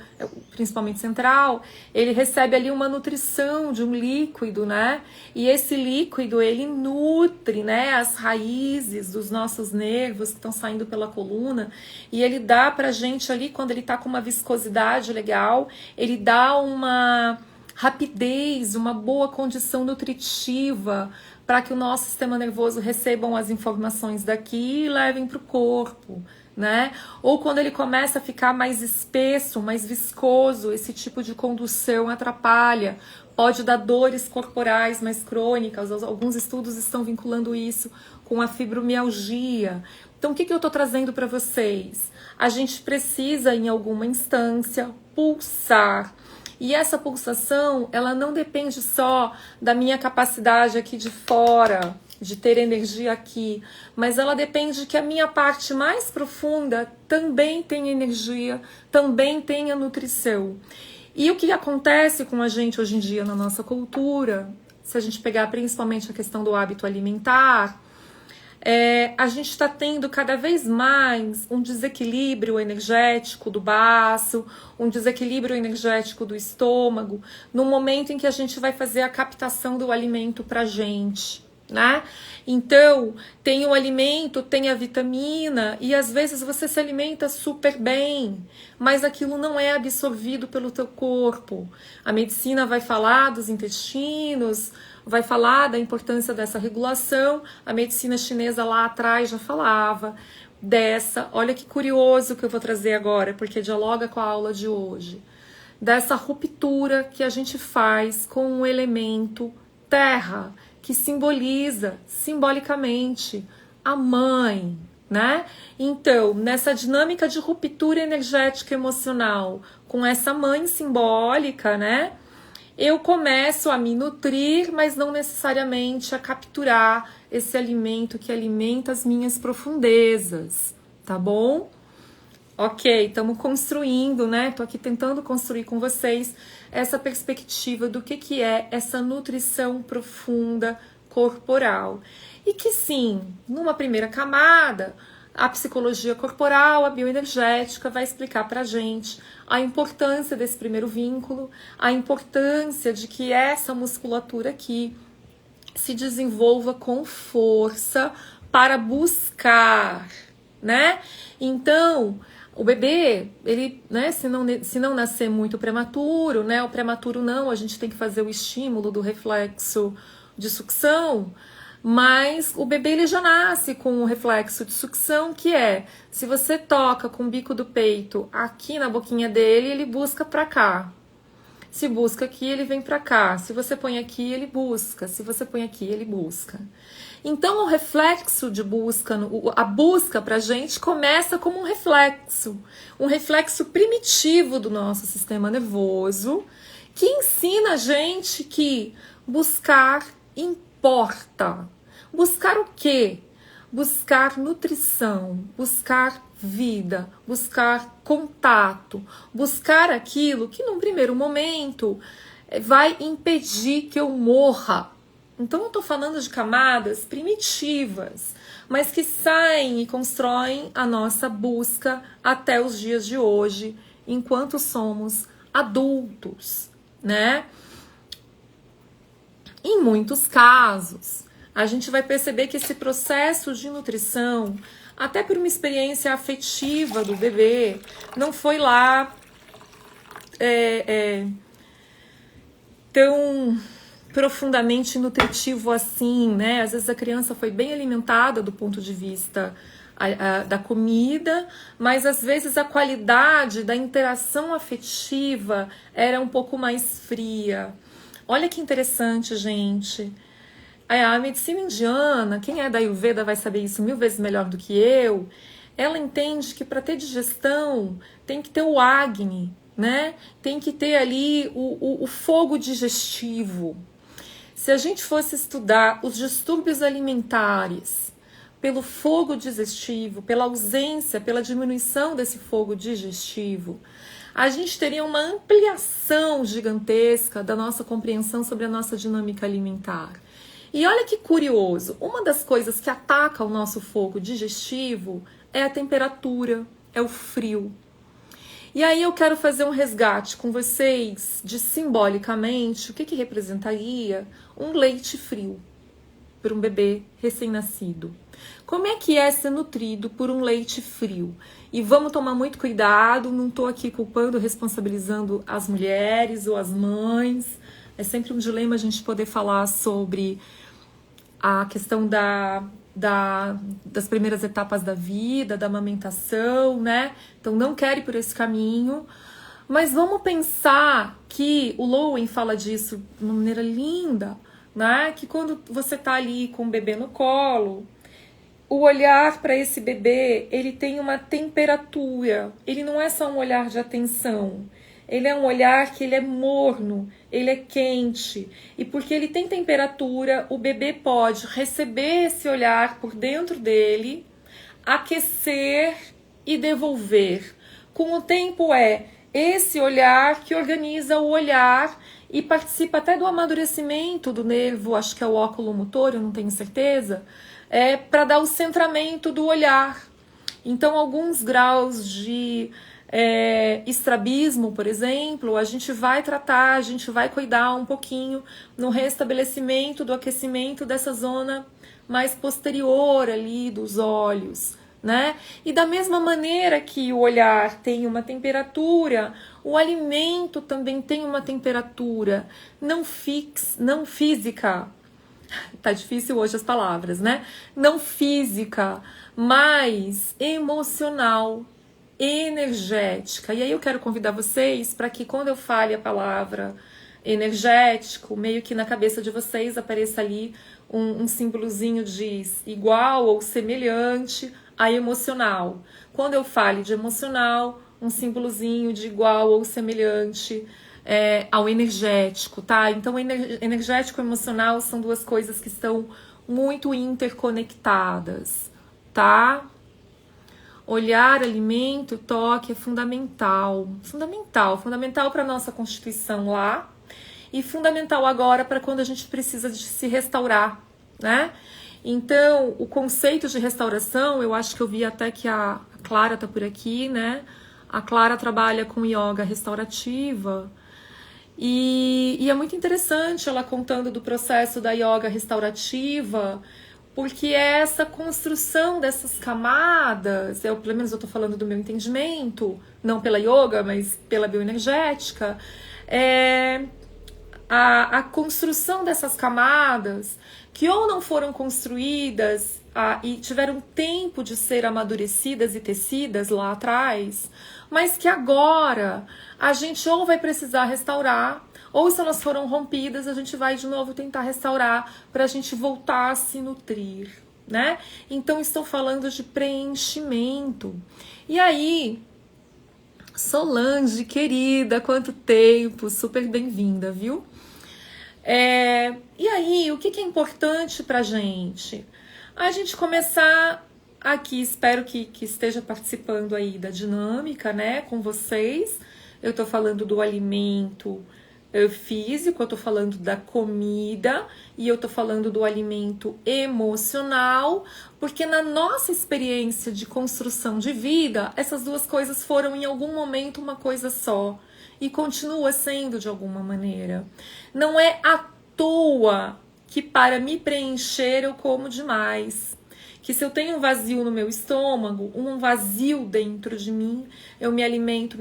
principalmente central, ele recebe ali uma nutrição de um líquido, né? E esse líquido, ele nutre, né, as raízes dos nossos nervos que estão saindo pela coluna, e ele dá pra gente ali, quando ele tá com uma viscosidade legal, ele dá uma rapidez, uma boa condição nutritiva para que o nosso sistema nervoso recebam as informações daqui e levem para o corpo, né? Ou quando ele começa a ficar mais espesso, mais viscoso, esse tipo de condução atrapalha, pode dar dores corporais mais crônicas, alguns estudos estão vinculando isso com a fibromialgia. Então, o que eu estou trazendo para vocês? A gente precisa, em alguma instância, pulsar. E essa pulsação, ela não depende só da minha capacidade aqui de fora, de ter energia aqui, mas ela depende que a minha parte mais profunda também tenha energia, também tenha nutrição. E o que acontece com a gente hoje em dia na nossa cultura, se a gente pegar principalmente a questão do hábito alimentar, a gente está tendo cada vez mais um desequilíbrio energético do baço, um desequilíbrio energético do estômago, no momento em que a gente vai fazer a captação do alimento para a gente, né? Então, tem o alimento, tem a vitamina, e às vezes você se alimenta super bem, mas aquilo não é absorvido pelo teu corpo. A medicina vai falar dos intestinos, vai falar da importância dessa regulação. A medicina chinesa lá atrás já falava dessa, olha que curioso que eu vou trazer agora, porque dialoga com a aula de hoje, dessa ruptura que a gente faz com o elemento terra, que simboliza, simbolicamente, a mãe, né? Então, nessa dinâmica de ruptura energética emocional, com essa mãe simbólica, né? Eu começo a me nutrir, mas não necessariamente a capturar esse alimento que alimenta as minhas profundezas, tá bom? Ok, estamos construindo, né? Tô aqui tentando construir com vocês essa perspectiva do que é essa nutrição profunda corporal. E que sim, numa primeira camada, a psicologia corporal, a bioenergética vai explicar pra gente a importância desse primeiro vínculo, a importância de que essa musculatura aqui se desenvolva com força para buscar, né? Então, o bebê, ele, né, se não nascer muito prematuro, né, o prematuro não, a gente tem que fazer o estímulo do reflexo de sucção, mas o bebê ele já nasce com um reflexo de sucção que é, se você toca com o bico do peito aqui na boquinha dele, ele busca pra cá. Se busca aqui, ele vem pra cá. Se você põe aqui, ele busca. Se você põe aqui, ele busca. Então, o reflexo de busca, a busca pra gente começa como um reflexo primitivo do nosso sistema nervoso, que ensina a gente que buscar importa. Buscar o quê? Buscar nutrição, buscar vida, buscar contato, buscar aquilo que num primeiro momento vai impedir que eu morra. Então eu estou falando de camadas primitivas, mas que saem e constroem a nossa busca até os dias de hoje, enquanto somos adultos, né? Em muitos casos, a gente vai perceber que esse processo de nutrição, até por uma experiência afetiva do bebê, não foi lá tão profundamente nutritivo assim, né? Às vezes a criança foi bem alimentada do ponto de vista da comida, mas às vezes a qualidade da interação afetiva era um pouco mais fria. Olha que interessante, gente. A medicina indiana, quem é da Ayurveda vai saber isso 1000 vezes melhor do que eu, ela entende que para ter digestão tem que ter o Agni, né? Tem que ter ali o fogo digestivo. Se a gente fosse estudar os distúrbios alimentares pelo fogo digestivo, pela ausência, pela diminuição desse fogo digestivo, a gente teria uma ampliação gigantesca da nossa compreensão sobre a nossa dinâmica alimentar. E olha que curioso, uma das coisas que ataca o nosso fogo digestivo é a temperatura, é o frio. E aí eu quero fazer um resgate com vocês de simbolicamente o que representaria um leite frio para um bebê recém-nascido. Como é que é ser nutrido por um leite frio? E vamos tomar muito cuidado, não estou aqui culpando, responsabilizando as mulheres ou as mães. É sempre um dilema a gente poder falar sobre a questão das primeiras etapas da vida, da amamentação, né? Então não quero ir por esse caminho. Mas vamos pensar que o Lowen fala disso de uma maneira linda, né? Que quando você tá ali com o bebê no colo, o olhar para esse bebê, ele tem uma temperatura. Ele não é só um olhar de atenção. Ele é um olhar que ele é morno, ele é quente. E porque ele tem temperatura, o bebê pode receber esse olhar por dentro dele, aquecer e devolver. Com o tempo é esse olhar que organiza o olhar e participa até do amadurecimento do nervo, acho que é o óculo motor, eu não tenho certeza, para dar o centramento do olhar. Então, alguns graus de estrabismo, por exemplo, a gente vai tratar, a gente vai cuidar um pouquinho no restabelecimento do aquecimento dessa zona mais posterior ali dos olhos, né? E da mesma maneira que o olhar tem uma temperatura, o alimento também tem uma temperatura não física. Tá difícil hoje as palavras, né? Não física, mas emocional, energética. E aí eu quero convidar vocês para que quando eu fale a palavra energético, meio que na cabeça de vocês apareça ali um símbolozinho de igual ou semelhante a emocional. Quando eu fale de emocional, um símbolozinho de igual ou semelhante ao energético, tá? Então, energético e emocional são duas coisas que estão muito interconectadas, tá? olhar, alimento, toque é fundamental. Fundamental para a nossa constituição lá e fundamental agora para quando a gente precisa de se restaurar, né? Então, o conceito de restauração, eu acho que eu vi até que a Clara tá por aqui, né? A Clara trabalha com yoga restaurativa e é muito interessante ela contando do processo da yoga restaurativa, porque é essa construção dessas camadas, pelo menos eu tô falando do meu entendimento, não pela yoga, mas pela bioenergética, a construção dessas camadas que ou não foram construídas e tiveram tempo de ser amadurecidas e tecidas lá atrás, mas que agora a gente ou vai precisar restaurar, ou se elas foram rompidas, a gente vai de novo tentar restaurar para a gente voltar a se nutrir, né? Então estou falando de preenchimento. E aí, Solange, querida, quanto tempo, super bem-vinda, viu? E aí, o que é importante pra gente? A gente começar aqui, espero que esteja participando aí da dinâmica, né, com vocês. Eu tô falando do alimento físico, eu tô falando da comida e eu tô falando do alimento emocional, porque na nossa experiência de construção de vida, essas duas coisas foram em algum momento uma coisa só e continua sendo de alguma maneira. Não é à toa que para me preencher eu como demais. Que se eu tenho um vazio no meu estômago, um vazio dentro de mim, eu me alimento,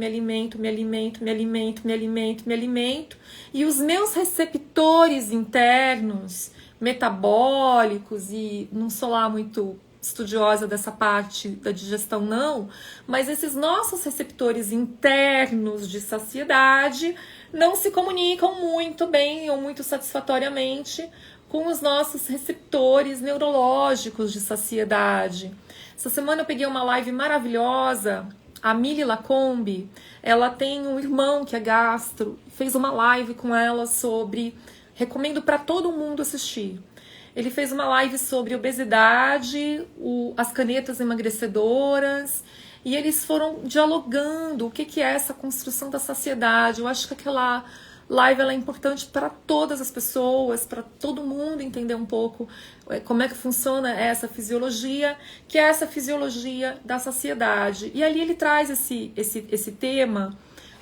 e os meus receptores internos, metabólicos, e não sou lá muito estudiosa dessa parte da digestão não, mas esses nossos receptores internos de saciedade não se comunicam muito bem ou muito satisfatoriamente com os nossos receptores neurológicos de saciedade. Essa semana eu peguei uma live maravilhosa, a Mili Lacombe, ela tem um irmão que é gastro, fez uma live com ela sobre, recomendo para todo mundo assistir. Ele fez uma live sobre obesidade, as canetas emagrecedoras, e eles foram dialogando o que é essa construção da saciedade. Eu acho que aquela live ela é importante para todas as pessoas, para todo mundo entender um pouco como é que funciona essa fisiologia, que é essa fisiologia da saciedade. E ali ele traz esse tema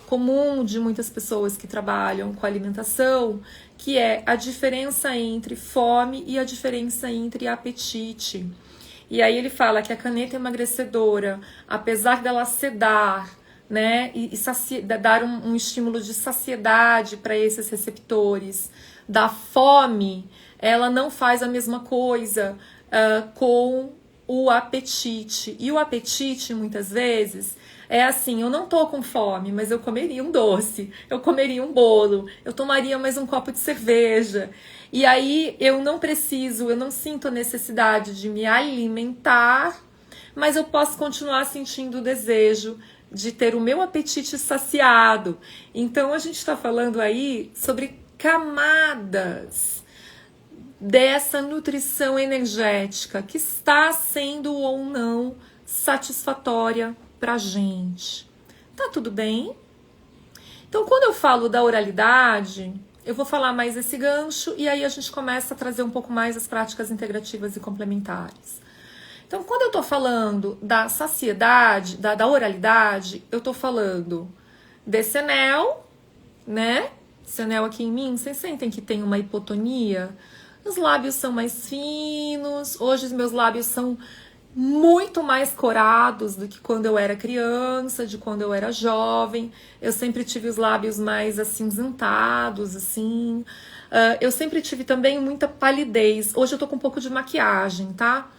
comum de muitas pessoas que trabalham com alimentação, que é a diferença entre fome e a diferença entre apetite. E aí ele fala que a caneta emagrecedora, apesar dela sedar, né, dar um estímulo de saciedade para esses receptores, da fome, ela não faz a mesma coisa com o apetite. E o apetite, muitas vezes, é assim, eu não tô com fome, mas eu comeria um doce, eu comeria um bolo, eu tomaria mais um copo de cerveja. E aí eu não sinto a necessidade de me alimentar, mas eu posso continuar sentindo o desejo de ter o meu apetite saciado. Então a gente está falando aí sobre camadas dessa nutrição energética que está sendo ou não satisfatória pra gente. Tá tudo bem? Então quando eu falo da oralidade, eu vou falar mais esse gancho e aí a gente começa a trazer um pouco mais as práticas integrativas e complementares. Então, quando eu tô falando da saciedade, da oralidade, eu tô falando desse anel, né? Esse anel aqui em mim, vocês sentem que tem uma hipotonia? Os lábios são mais finos, hoje os meus lábios são muito mais corados do que quando eu era criança, de quando eu era jovem. Eu sempre tive os lábios mais acinzentados, assim. Eu sempre tive também muita palidez. Hoje eu tô com um pouco de maquiagem, tá?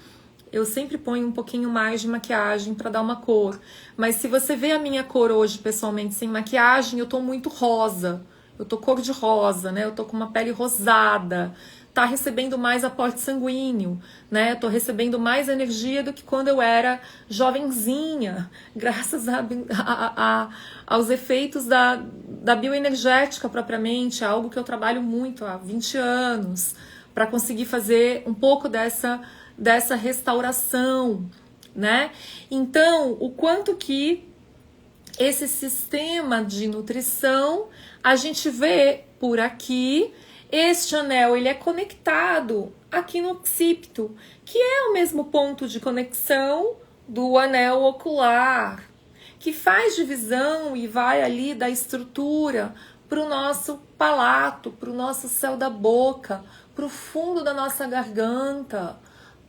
Eu sempre ponho um pouquinho mais de maquiagem para dar uma cor. Mas se você vê a minha cor hoje, pessoalmente, sem maquiagem, eu tô muito rosa. Eu tô cor de rosa, né? Eu tô com uma pele rosada. Tá recebendo mais aporte sanguíneo, né? Eu tô recebendo mais energia do que quando eu era jovenzinha, graças aos efeitos da bioenergética propriamente, algo que eu trabalho muito há 20 anos, para conseguir fazer um pouco dessa restauração né? Então, o quanto que esse sistema de nutrição, a gente vê por aqui, este anel, ele é conectado aqui no occipito, que é o mesmo ponto de conexão do anel ocular, que faz divisão e vai ali da estrutura para o nosso palato, para o nosso céu da boca, para o fundo da nossa garganta,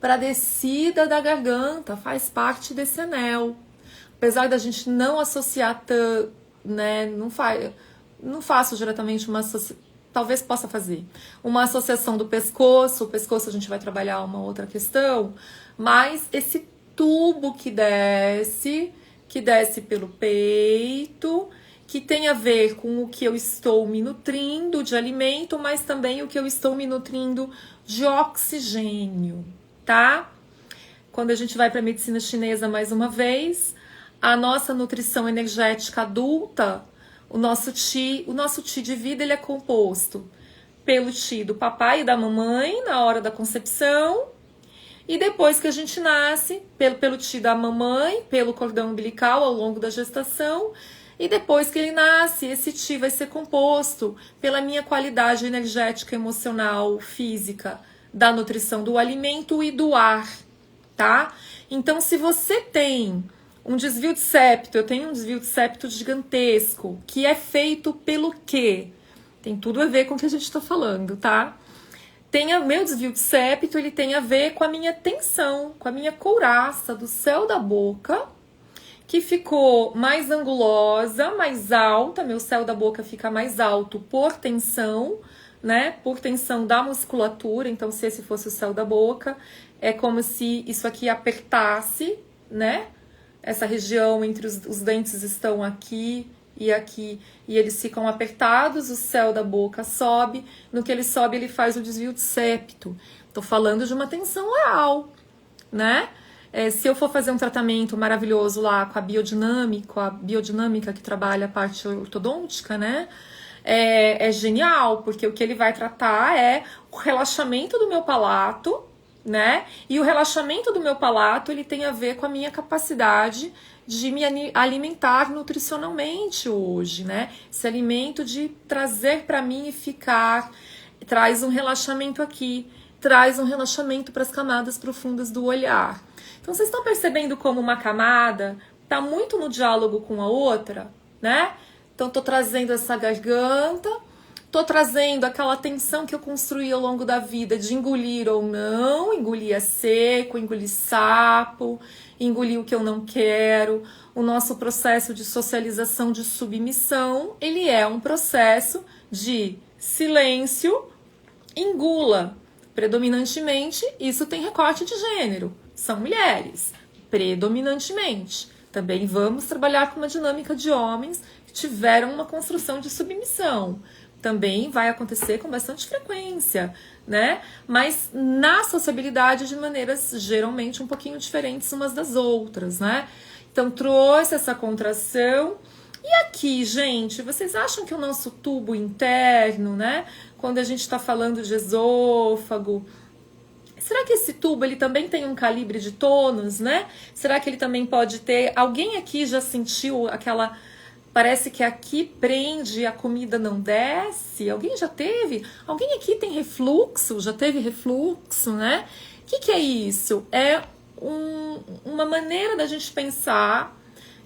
para a descida da garganta, faz parte desse anel. Apesar da gente não associar, né, não faço diretamente uma associação, talvez possa fazer uma associação do pescoço, o pescoço a gente vai trabalhar uma outra questão, mas esse tubo que desce pelo peito, que tem a ver com o que eu estou me nutrindo de alimento, mas também o que eu estou me nutrindo de oxigênio, tá? Quando a gente vai para a medicina chinesa mais uma vez, a nossa nutrição energética adulta, o nosso chi de vida, ele é composto pelo chi do papai e da mamãe na hora da concepção, e depois que a gente nasce, pelo chi da mamãe, pelo cordão umbilical ao longo da gestação, e depois que ele nasce, esse chi vai ser composto pela minha qualidade energética, emocional, física, da nutrição do alimento e do ar, tá? Então, se você tem um desvio de septo, eu tenho um desvio de septo gigantesco, que é feito pelo quê? Tem tudo a ver com o que a gente está falando, tá? Meu desvio de septo, ele tem a ver com a minha tensão, com a minha couraça do céu da boca, que ficou mais angulosa, mais alta, meu céu da boca fica mais alto por tensão, né? Por tensão da musculatura. Então, se esse fosse o céu da boca, é como se isso aqui apertasse, né? Essa região entre os dentes estão aqui, e eles ficam apertados, o céu da boca sobe, no que ele sobe ele faz o desvio de septo. Tô falando de uma tensão oral, né? Se eu for fazer um tratamento maravilhoso lá com a biodinâmica que trabalha a parte ortodôntica, né? É genial, porque o que ele vai tratar é o relaxamento do meu palato, né? E o relaxamento do meu palato, ele tem a ver com a minha capacidade de me alimentar nutricionalmente hoje, né? Esse alimento de trazer para mim e ficar, traz um relaxamento aqui, traz um relaxamento para as camadas profundas do olhar. Então, vocês estão percebendo como uma camada está muito no diálogo com a outra, né? Então, tô trazendo essa garganta, tô trazendo aquela tensão que eu construí ao longo da vida de engolir ou não, engolir é seco, engolir sapo, engolir o que eu não quero. O nosso processo de socialização de submissão, ele é um processo de silêncio, engula. Predominantemente, isso tem recorte de gênero. São mulheres, predominantemente. Também vamos trabalhar com uma dinâmica de homens que tiveram uma construção de submissão. Também vai acontecer com bastante frequência, né? Mas na sociabilidade de maneiras geralmente um pouquinho diferentes umas das outras, né? Então trouxe essa contração. E aqui, gente, vocês acham que o nosso tubo interno, né? Quando a gente está falando de esôfago, será que esse tubo ele também tem um calibre de tônus, né? Será que ele também pode ter... Alguém aqui já sentiu aquela... Parece que aqui prende e a comida não desce? Alguém já teve? Alguém aqui tem refluxo? Já teve refluxo, né? O que é isso? É uma maneira da gente pensar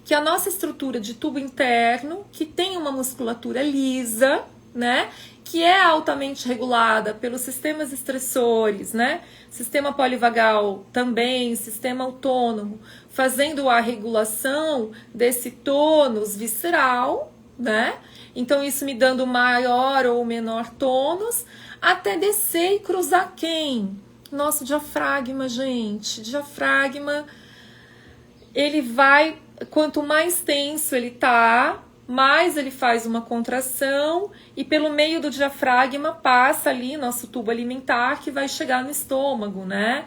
que a nossa estrutura de tubo interno, que tem uma musculatura lisa, né? Que é altamente regulada pelos sistemas estressores, né? Sistema polivagal também, sistema autônomo, fazendo a regulação desse tônus visceral, né? Então isso me dando maior ou menor tônus, até descer e cruzar quem? Nosso diafragma, gente. Diafragma, ele vai, quanto mais tenso ele tá, mais ele faz uma contração e pelo meio do diafragma passa ali nosso tubo alimentar que vai chegar no estômago, né?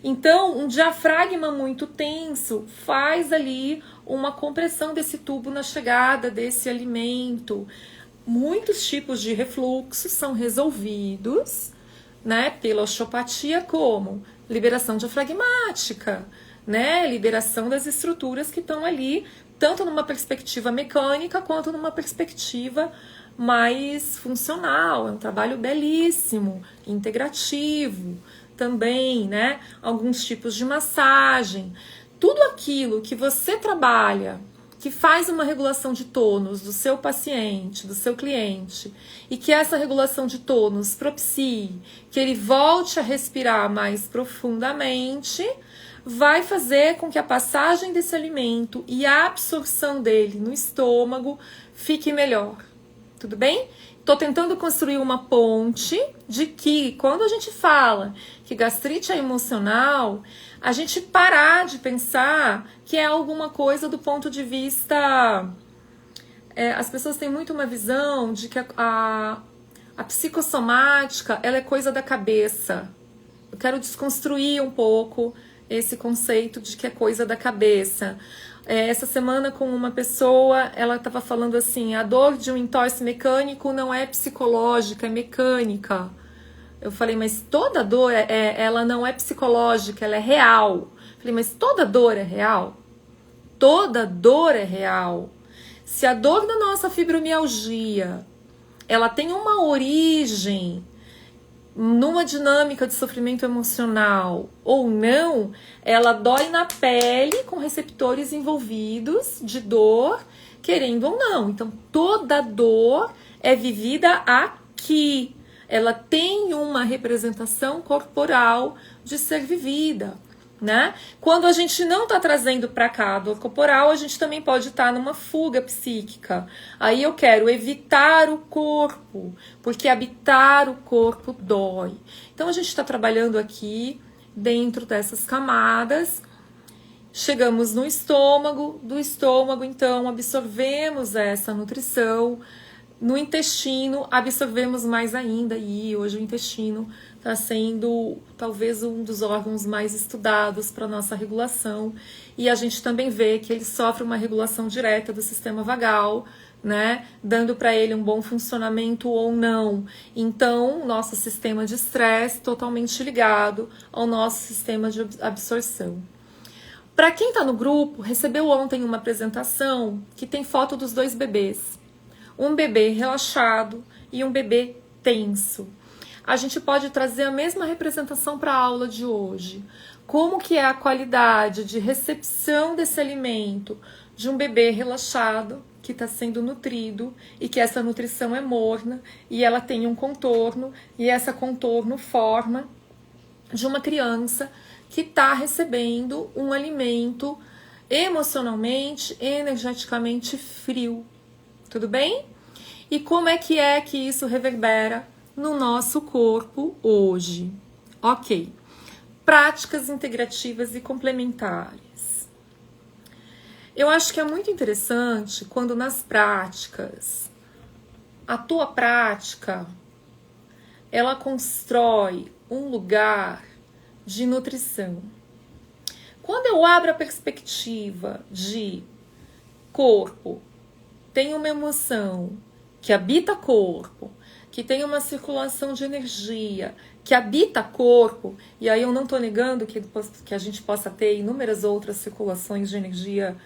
Então, um diafragma muito tenso faz ali uma compressão desse tubo na chegada desse alimento. Muitos tipos de refluxo são resolvidos, né, pela osteopatia como liberação diafragmática, né? Liberação das estruturas que estão ali, tanto numa perspectiva mecânica quanto numa perspectiva mais funcional. É um trabalho belíssimo, integrativo também, né? Alguns tipos de massagem. Tudo aquilo que você trabalha, que faz uma regulação de tônus do seu paciente, do seu cliente, e que essa regulação de tônus propicie que ele volte a respirar mais profundamente, vai fazer com que a passagem desse alimento e a absorção dele no estômago fique melhor. Tudo bem? Estou tentando construir uma ponte de que, quando a gente fala que gastrite é emocional, a gente parar de pensar que é alguma coisa do ponto de vista... as pessoas têm muito uma visão de que a psicossomática ela é coisa da cabeça. Eu quero desconstruir um pouco esse conceito de que é coisa da cabeça. Essa semana com uma pessoa, ela estava falando assim, a dor de um entorse mecânico não é psicológica, é mecânica. Eu falei, mas toda dor, ela não é psicológica, ela é real. Eu falei, mas toda dor é real? Toda dor é real. Se a dor da nossa fibromialgia, ela tem uma origem numa dinâmica de sofrimento emocional ou não, ela dói na pele com receptores envolvidos de dor, querendo ou não. Então, toda dor é vivida aqui. Ela tem uma representação corporal de ser vivida, né? Quando a gente não está trazendo para cá a dor corporal, a gente também pode estar numa fuga psíquica. Aí eu quero evitar o corpo, porque habitar o corpo dói. Então a gente está trabalhando aqui dentro dessas camadas. Chegamos no estômago, do estômago então absorvemos essa nutrição. No intestino, absorvemos mais ainda, e hoje o intestino está sendo talvez um dos órgãos mais estudados para a nossa regulação. E a gente também vê que ele sofre uma regulação direta do sistema vagal, né? Dando para ele um bom funcionamento ou não. Então, nosso sistema de estresse totalmente ligado ao nosso sistema de absorção. Para quem está no grupo, recebeu ontem uma apresentação que tem foto dos dois bebês. Um bebê relaxado e um bebê tenso. A gente pode trazer a mesma representação para a aula de hoje. Como que é a qualidade de recepção desse alimento de um bebê relaxado, que está sendo nutrido, e que essa nutrição é morna, e ela tem um contorno, e essa contorno forma de uma criança que está recebendo um alimento emocionalmente, energeticamente frio. Tudo bem? E como é que isso reverbera no nosso corpo hoje? Ok. Práticas integrativas e complementares. Eu acho que é muito interessante quando nas práticas, a tua prática, ela constrói um lugar de nutrição. Quando eu abro a perspectiva de corpo, tem uma emoção que habita corpo, que tem uma circulação de energia, que habita corpo, e aí eu não estou negando que a gente possa ter inúmeras outras circulações de energia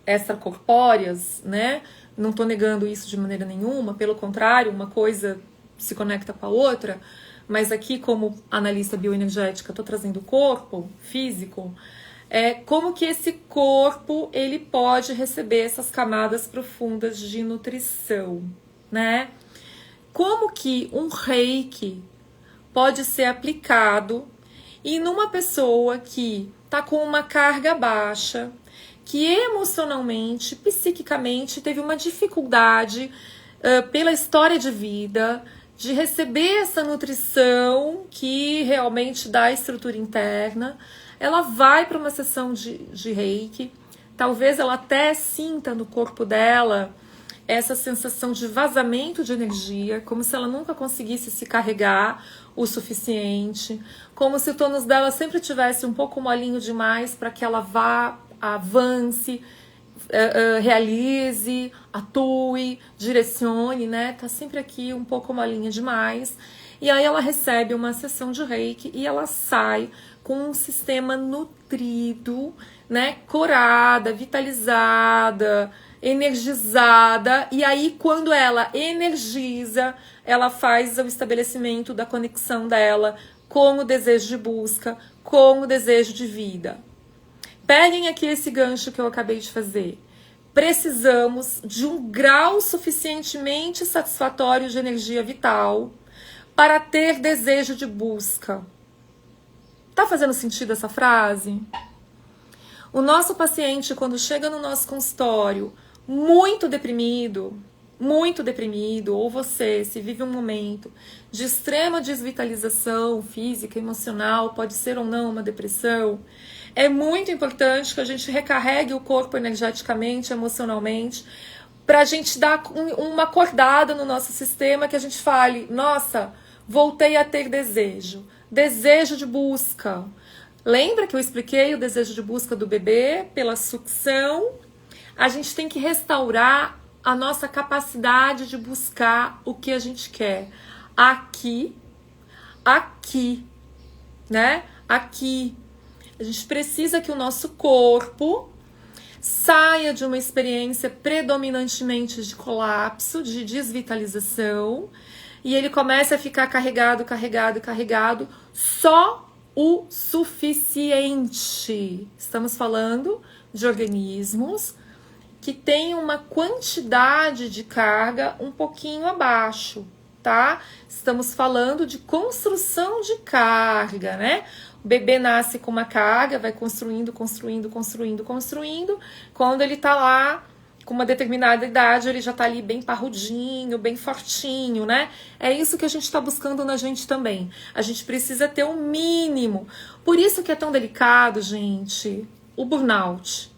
extracorpóreas, né? Não estou negando isso de maneira nenhuma, pelo contrário, uma coisa se conecta com a outra, mas aqui, como analista bioenergética, estou trazendo o corpo físico. Como que esse corpo ele pode receber essas camadas profundas de nutrição, né? Como que um reiki pode ser aplicado e numa pessoa que está com uma carga baixa, que emocionalmente, psiquicamente teve uma dificuldade pela história de vida de receber essa nutrição que realmente dá estrutura interna. Ela vai para uma sessão de reiki, talvez ela até sinta no corpo dela essa sensação de vazamento de energia, como se ela nunca conseguisse se carregar o suficiente, como se o tônus dela sempre tivesse um pouco molinho demais para que ela vá, avance, realize, atue, direcione, né? Tá sempre aqui um pouco molinha demais. E aí ela recebe uma sessão de reiki e ela sai com um sistema nutrido, né, corada, vitalizada, energizada, e aí quando ela energiza, ela faz o estabelecimento da conexão dela com o desejo de busca, com o desejo de vida. Peguem aqui esse gancho que eu acabei de fazer. Precisamos de um grau suficientemente satisfatório de energia vital para ter desejo de busca. Tá fazendo sentido essa frase? O nosso paciente, quando chega no nosso consultório muito deprimido, ou você, se vive um momento de extrema desvitalização física, emocional, pode ser ou não uma depressão, é muito importante que a gente recarregue o corpo energeticamente, emocionalmente, para a gente dar uma acordada no nosso sistema, que a gente fale, nossa, voltei a ter desejo de busca. Lembra que eu expliquei o desejo de busca do bebê pela sucção? A gente tem que restaurar a nossa capacidade de buscar o que a gente quer. Aqui, né? Aqui. A gente precisa que o nosso corpo saia de uma experiência predominantemente de colapso, de desvitalização, e ele comece a ficar carregado, só o suficiente. Estamos falando de organismos que têm uma quantidade de carga um pouquinho abaixo, tá? Estamos falando de construção de carga, né? O bebê nasce com uma carga, vai construindo. Quando ele tá lá com uma determinada idade, ele já tá ali bem parrudinho, bem fortinho, né? É isso que a gente tá buscando na gente também. A gente precisa ter um mínimo. Por isso que é tão delicado, gente, o burnout.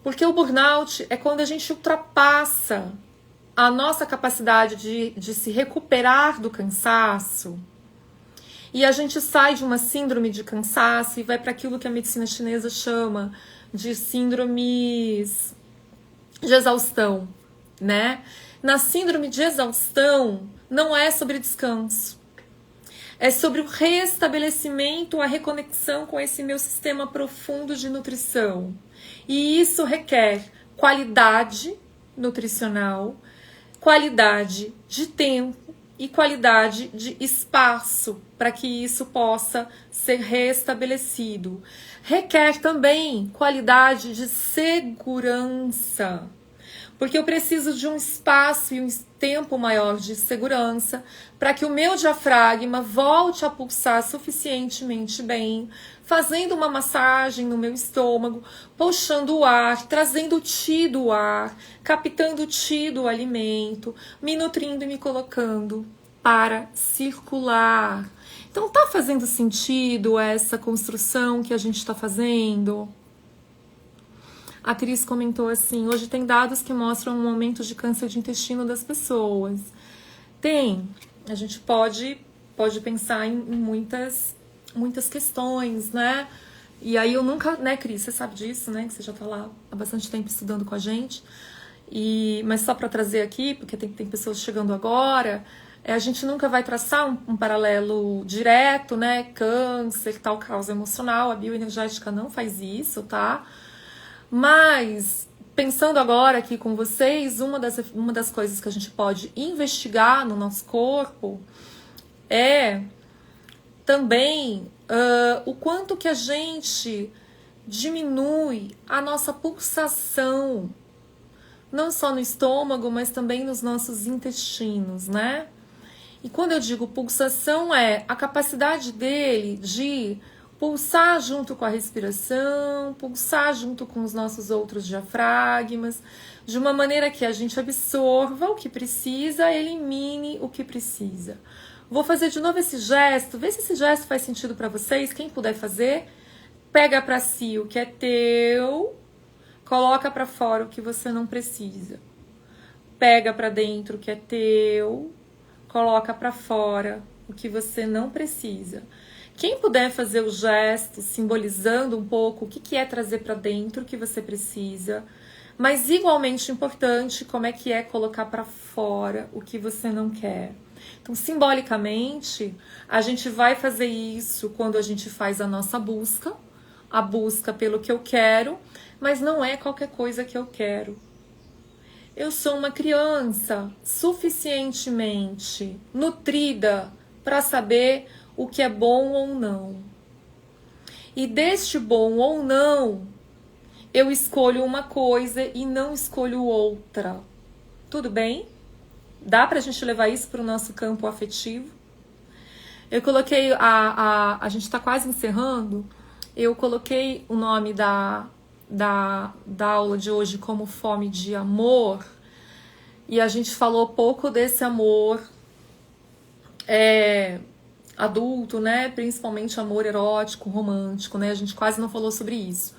Porque o burnout é quando a gente ultrapassa a nossa capacidade de se recuperar do cansaço. E a gente sai de uma síndrome de cansaço e vai para aquilo que a medicina chinesa chama de síndromes de exaustão, né? Na síndrome de exaustão, não é sobre descanso. É sobre o restabelecimento, a reconexão com esse meu sistema profundo de nutrição. E isso requer qualidade nutricional, qualidade de tempo e qualidade de espaço para que isso possa ser restabelecido. Requer também qualidade de segurança, porque eu preciso de um espaço e um tempo maior de segurança para que o meu diafragma volte a pulsar suficientemente bem, fazendo uma massagem no meu estômago, puxando o ar, trazendo o ti do ar, captando o ti do alimento, me nutrindo e me colocando para circular. Então tá fazendo sentido essa construção que a gente está fazendo? A Cris comentou assim, hoje tem dados que mostram um aumento de câncer de intestino das pessoas. Tem, a gente pode pensar em muitas questões, né? E aí eu nunca, né, Cris, você sabe disso, né? Que você já tá lá há bastante tempo estudando com a gente. Mas só para trazer aqui, porque tem pessoas chegando agora, a gente nunca vai traçar um paralelo direto, né? Câncer, tal causa emocional, a bioenergética não faz isso, tá? Mas, pensando agora aqui com vocês, uma das coisas que a gente pode investigar no nosso corpo é também o quanto que a gente diminui a nossa pulsação, não só no estômago, mas também nos nossos intestinos, né? E quando eu digo pulsação, é a capacidade dele de pulsar junto com a respiração, pulsar junto com os nossos outros diafragmas, de uma maneira que a gente absorva o que precisa, elimine o que precisa. Vou fazer de novo esse gesto, vê se esse gesto faz sentido para vocês, quem puder fazer, pega para si o que é teu, coloca para fora o que você não precisa. Pega para dentro o que é teu, coloca para fora o que você não precisa. Quem puder fazer o gesto simbolizando um pouco o que é trazer para dentro o que você precisa, Mas igualmente importante, como é que é colocar para fora o que você não quer. Então, simbolicamente, a gente vai fazer isso quando a gente faz a nossa busca, a busca pelo que eu quero, mas não é qualquer coisa que eu quero. Eu sou uma criança suficientemente nutrida para saber o que é bom ou não. E deste bom ou não, eu escolho uma coisa e não escolho outra. Tudo bem? Dá pra gente levar isso para o nosso campo afetivo? Eu coloquei, a gente tá quase encerrando, eu coloquei o nome da aula de hoje como fome de amor, e a gente falou pouco desse amor adulto, né? Principalmente amor erótico, romântico, né? A gente quase não falou sobre isso.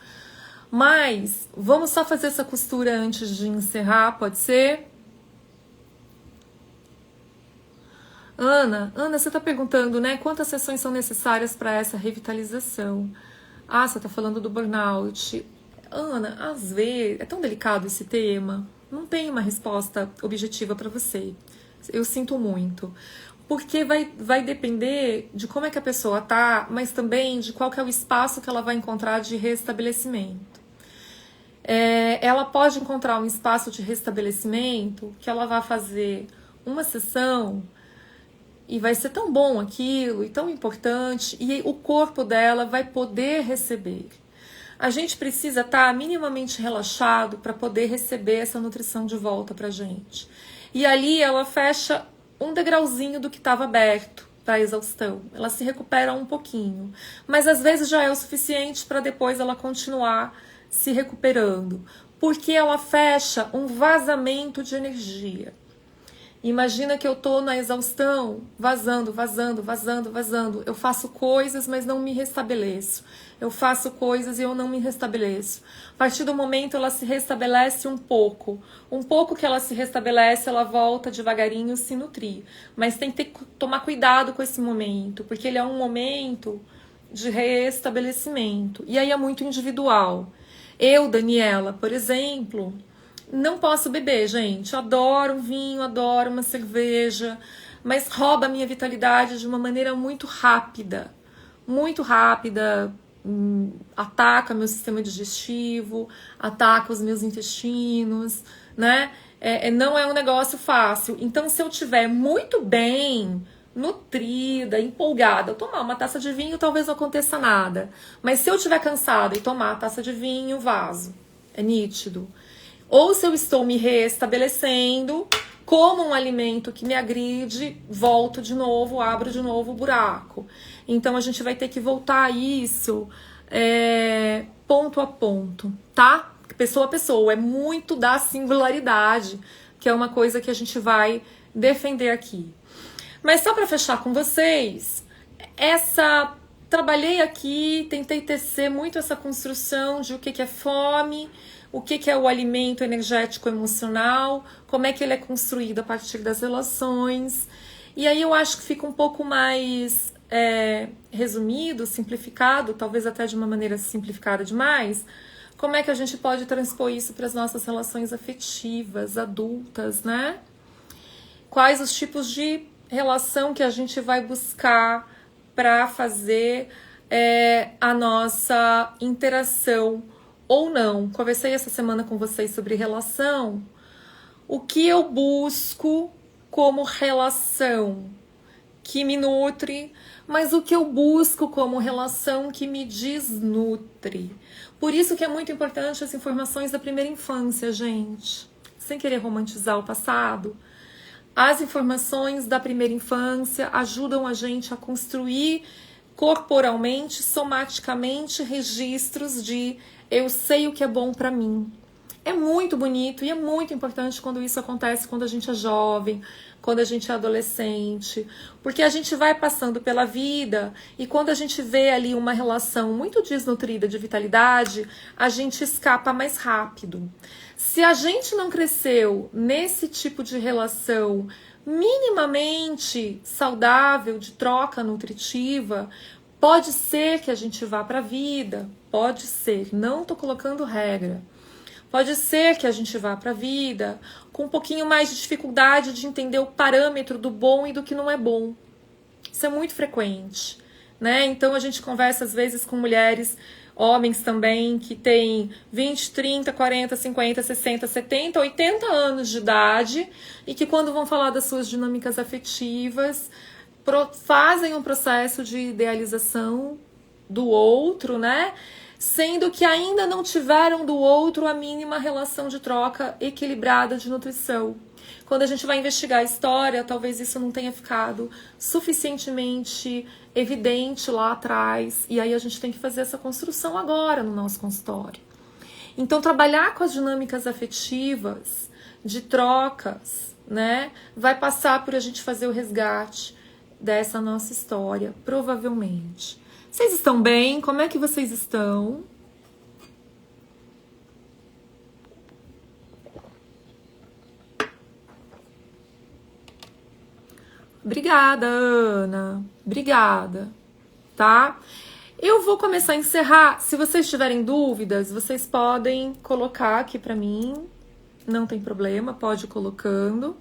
Mas vamos só fazer essa costura antes de encerrar, pode ser? Ana, você está perguntando, né? Quantas sessões são necessárias para essa revitalização? Ah, você está falando do burnout. Ana, às vezes, é tão delicado esse tema, não tem uma resposta objetiva para você. Eu sinto muito. Porque vai depender de como é que a pessoa tá, mas também de qual que é o espaço que ela vai encontrar de restabelecimento. Ela pode encontrar um espaço de restabelecimento que ela vai fazer uma sessão e vai ser tão bom aquilo e tão importante, e o corpo dela vai poder receber. A gente precisa estar minimamente relaxado para poder receber essa nutrição de volta pra gente. E ali ela fecha um degrauzinho do que estava aberto para a exaustão. Ela se recupera um pouquinho, mas às vezes já é o suficiente para depois ela continuar se recuperando, porque ela fecha um vazamento de energia. Imagina que eu tô na exaustão, vazando. Eu faço coisas, mas não me restabeleço. Eu faço coisas e eu não me restabeleço. A partir do momento ela se restabelece um pouco. Um pouco que ela se restabelece, ela volta devagarinho se nutrir. Mas tem que tomar cuidado com esse momento, porque ele é um momento de restabelecimento. E aí é muito individual. Eu, Daniela, por exemplo, não posso beber, gente. Adoro um vinho, adoro uma cerveja, mas rouba a minha vitalidade de uma maneira muito rápida. Muito rápida, ataca meu sistema digestivo, ataca os meus intestinos, né? Não é um negócio fácil. Então, se eu tiver muito bem nutrida, empolgada, eu tomar uma taça de vinho, talvez não aconteça nada. Mas se eu estiver cansada e tomar a taça de vinho, vaso. É nítido. Ou se eu estou me restabelecendo, como um alimento que me agride, volto de novo, abro de novo o buraco. Então a gente vai ter que voltar a isso ponto a ponto, tá? Pessoa a pessoa. É muito da singularidade, que é uma coisa que a gente vai defender aqui. Mas só para fechar com vocês, trabalhei aqui, tentei tecer muito essa construção de o que é fome, o que é o alimento energético emocional, como é que ele é construído a partir das relações. E aí eu acho que fica um pouco mais resumido, simplificado, talvez até de uma maneira simplificada demais, como é que a gente pode transpor isso para as nossas relações afetivas, adultas, né? Quais os tipos de relação que a gente vai buscar para fazer a nossa interação ou não. Conversei essa semana com vocês sobre relação. O que eu busco como relação que me nutre, mas o que eu busco como relação que me desnutre. Por isso que é muito importante as informações da primeira infância, gente. Sem querer romantizar o passado, as informações da primeira infância ajudam a gente a construir corporalmente, somaticamente, registros de eu sei o que é bom pra mim. É muito bonito e é muito importante quando isso acontece quando a gente é jovem, quando a gente é adolescente, porque a gente vai passando pela vida e quando a gente vê ali uma relação muito desnutrida de vitalidade, a gente escapa mais rápido. Se a gente não cresceu nesse tipo de relação minimamente saudável, de troca nutritiva, pode ser que a gente vá para a vida, pode ser, não tô colocando regra. Pode ser que a gente vá para a vida com um pouquinho mais de dificuldade de entender o parâmetro do bom e do que não é bom. Isso é muito frequente, né? Então a gente conversa às vezes com mulheres, homens também, que têm 20, 30, 40, 50, 60, 70, 80 anos de idade e que quando vão falar das suas dinâmicas afetivas, fazem um processo de idealização do outro, né? Sendo que ainda não tiveram do outro a mínima relação de troca equilibrada de nutrição. Quando a gente vai investigar a história, talvez isso não tenha ficado suficientemente evidente lá atrás, e aí a gente tem que fazer essa construção agora no nosso consultório. Então, trabalhar com as dinâmicas afetivas, de trocas, né, vai passar por a gente fazer o resgate dessa nossa história, provavelmente. Vocês estão bem? Como é que vocês estão? Obrigada, Ana. Obrigada, tá? Eu vou começar a encerrar. Se vocês tiverem dúvidas, vocês podem colocar aqui pra mim. Não tem problema, pode ir colocando.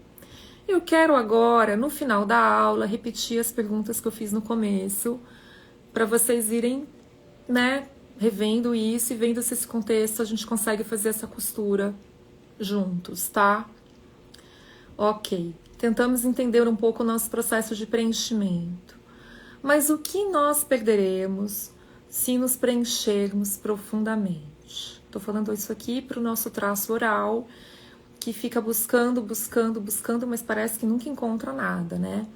Eu quero agora, no final da aula, repetir as perguntas que eu fiz no começo, para vocês irem, né, revendo isso e vendo se esse contexto a gente consegue fazer essa costura juntos, tá? Ok. Tentamos entender um pouco o nosso processo de preenchimento. Mas o que nós perderemos se nos preenchermos profundamente? Estou falando isso aqui para o nosso traço oral, que fica buscando, mas parece que nunca encontra nada, né?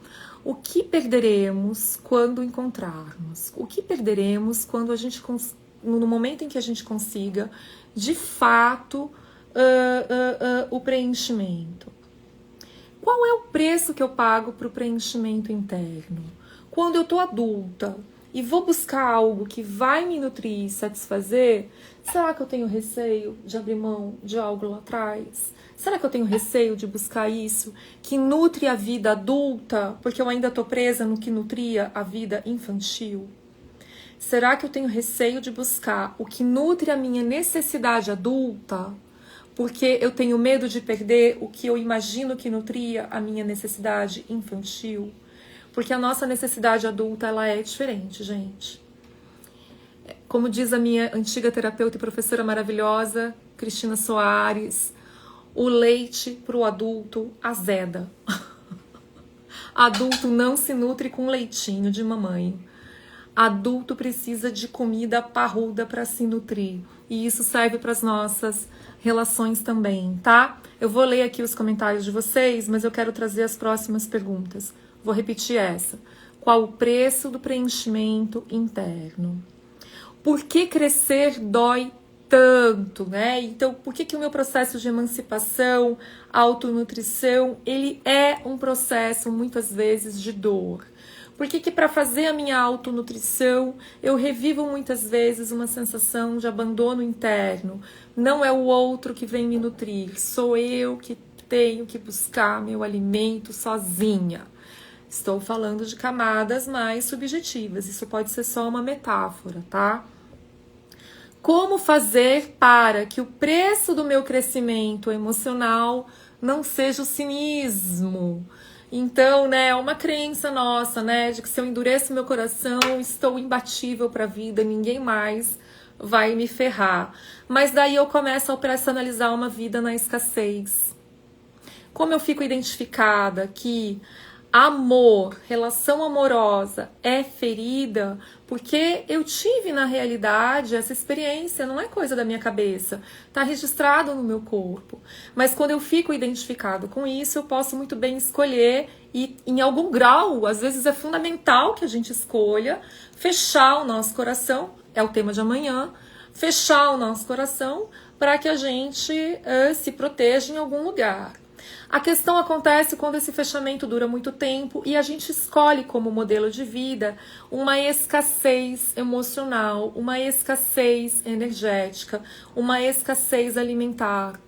O que perderemos quando encontrarmos? O que perderemos quando a gente, no momento em que a gente consiga, de fato, o preenchimento? Qual é o preço que eu pago para o preenchimento interno? Quando eu estou adulta e vou buscar algo que vai me nutrir e satisfazer, será que eu tenho receio de abrir mão de algo lá atrás? Será que eu tenho receio de buscar isso que nutre a vida adulta, porque eu ainda estou presa no que nutria a vida infantil? Será que eu tenho receio de buscar o que nutre a minha necessidade adulta, porque eu tenho medo de perder o que eu imagino que nutria a minha necessidade infantil? Porque a nossa necessidade adulta, ela é diferente, gente. Como diz a minha antiga terapeuta e professora maravilhosa, Cristina Soares, o leite para o adulto azeda. Adulto não se nutre com leitinho de mamãe. Adulto precisa de comida parruda para se nutrir. E isso serve para as nossas relações também, tá? Eu vou ler aqui os comentários de vocês, mas eu quero trazer as próximas perguntas. Vou repetir essa. Qual o preço do preenchimento interno? Por que crescer dói tanto, né? Então, por que o meu processo de emancipação, autonutrição, ele é um processo, muitas vezes, de dor? Por que para fazer a minha autonutrição, eu revivo muitas vezes uma sensação de abandono interno? Não é o outro que vem me nutrir, sou eu que tenho que buscar meu alimento sozinha. Estou falando de camadas mais subjetivas, isso pode ser só uma metáfora, tá? Como fazer para que o preço do meu crescimento emocional não seja o cinismo? Então, né, é uma crença nossa, né, de que se eu endureço meu coração, estou imbatível para a vida, ninguém mais vai me ferrar. Mas daí eu começo a personalizar uma vida na escassez. Como eu fico identificada que amor, relação amorosa é ferida, porque eu tive na realidade essa experiência, não é coisa da minha cabeça, tá registrado no meu corpo. Mas quando eu fico identificado com isso, eu posso muito bem escolher e em algum grau, às vezes é fundamental que a gente escolha fechar o nosso coração, é o tema de amanhã, fechar o nosso coração para que a gente se proteja em algum lugar. A questão acontece quando esse fechamento dura muito tempo e a gente escolhe como modelo de vida uma escassez emocional, uma escassez energética, uma escassez alimentar.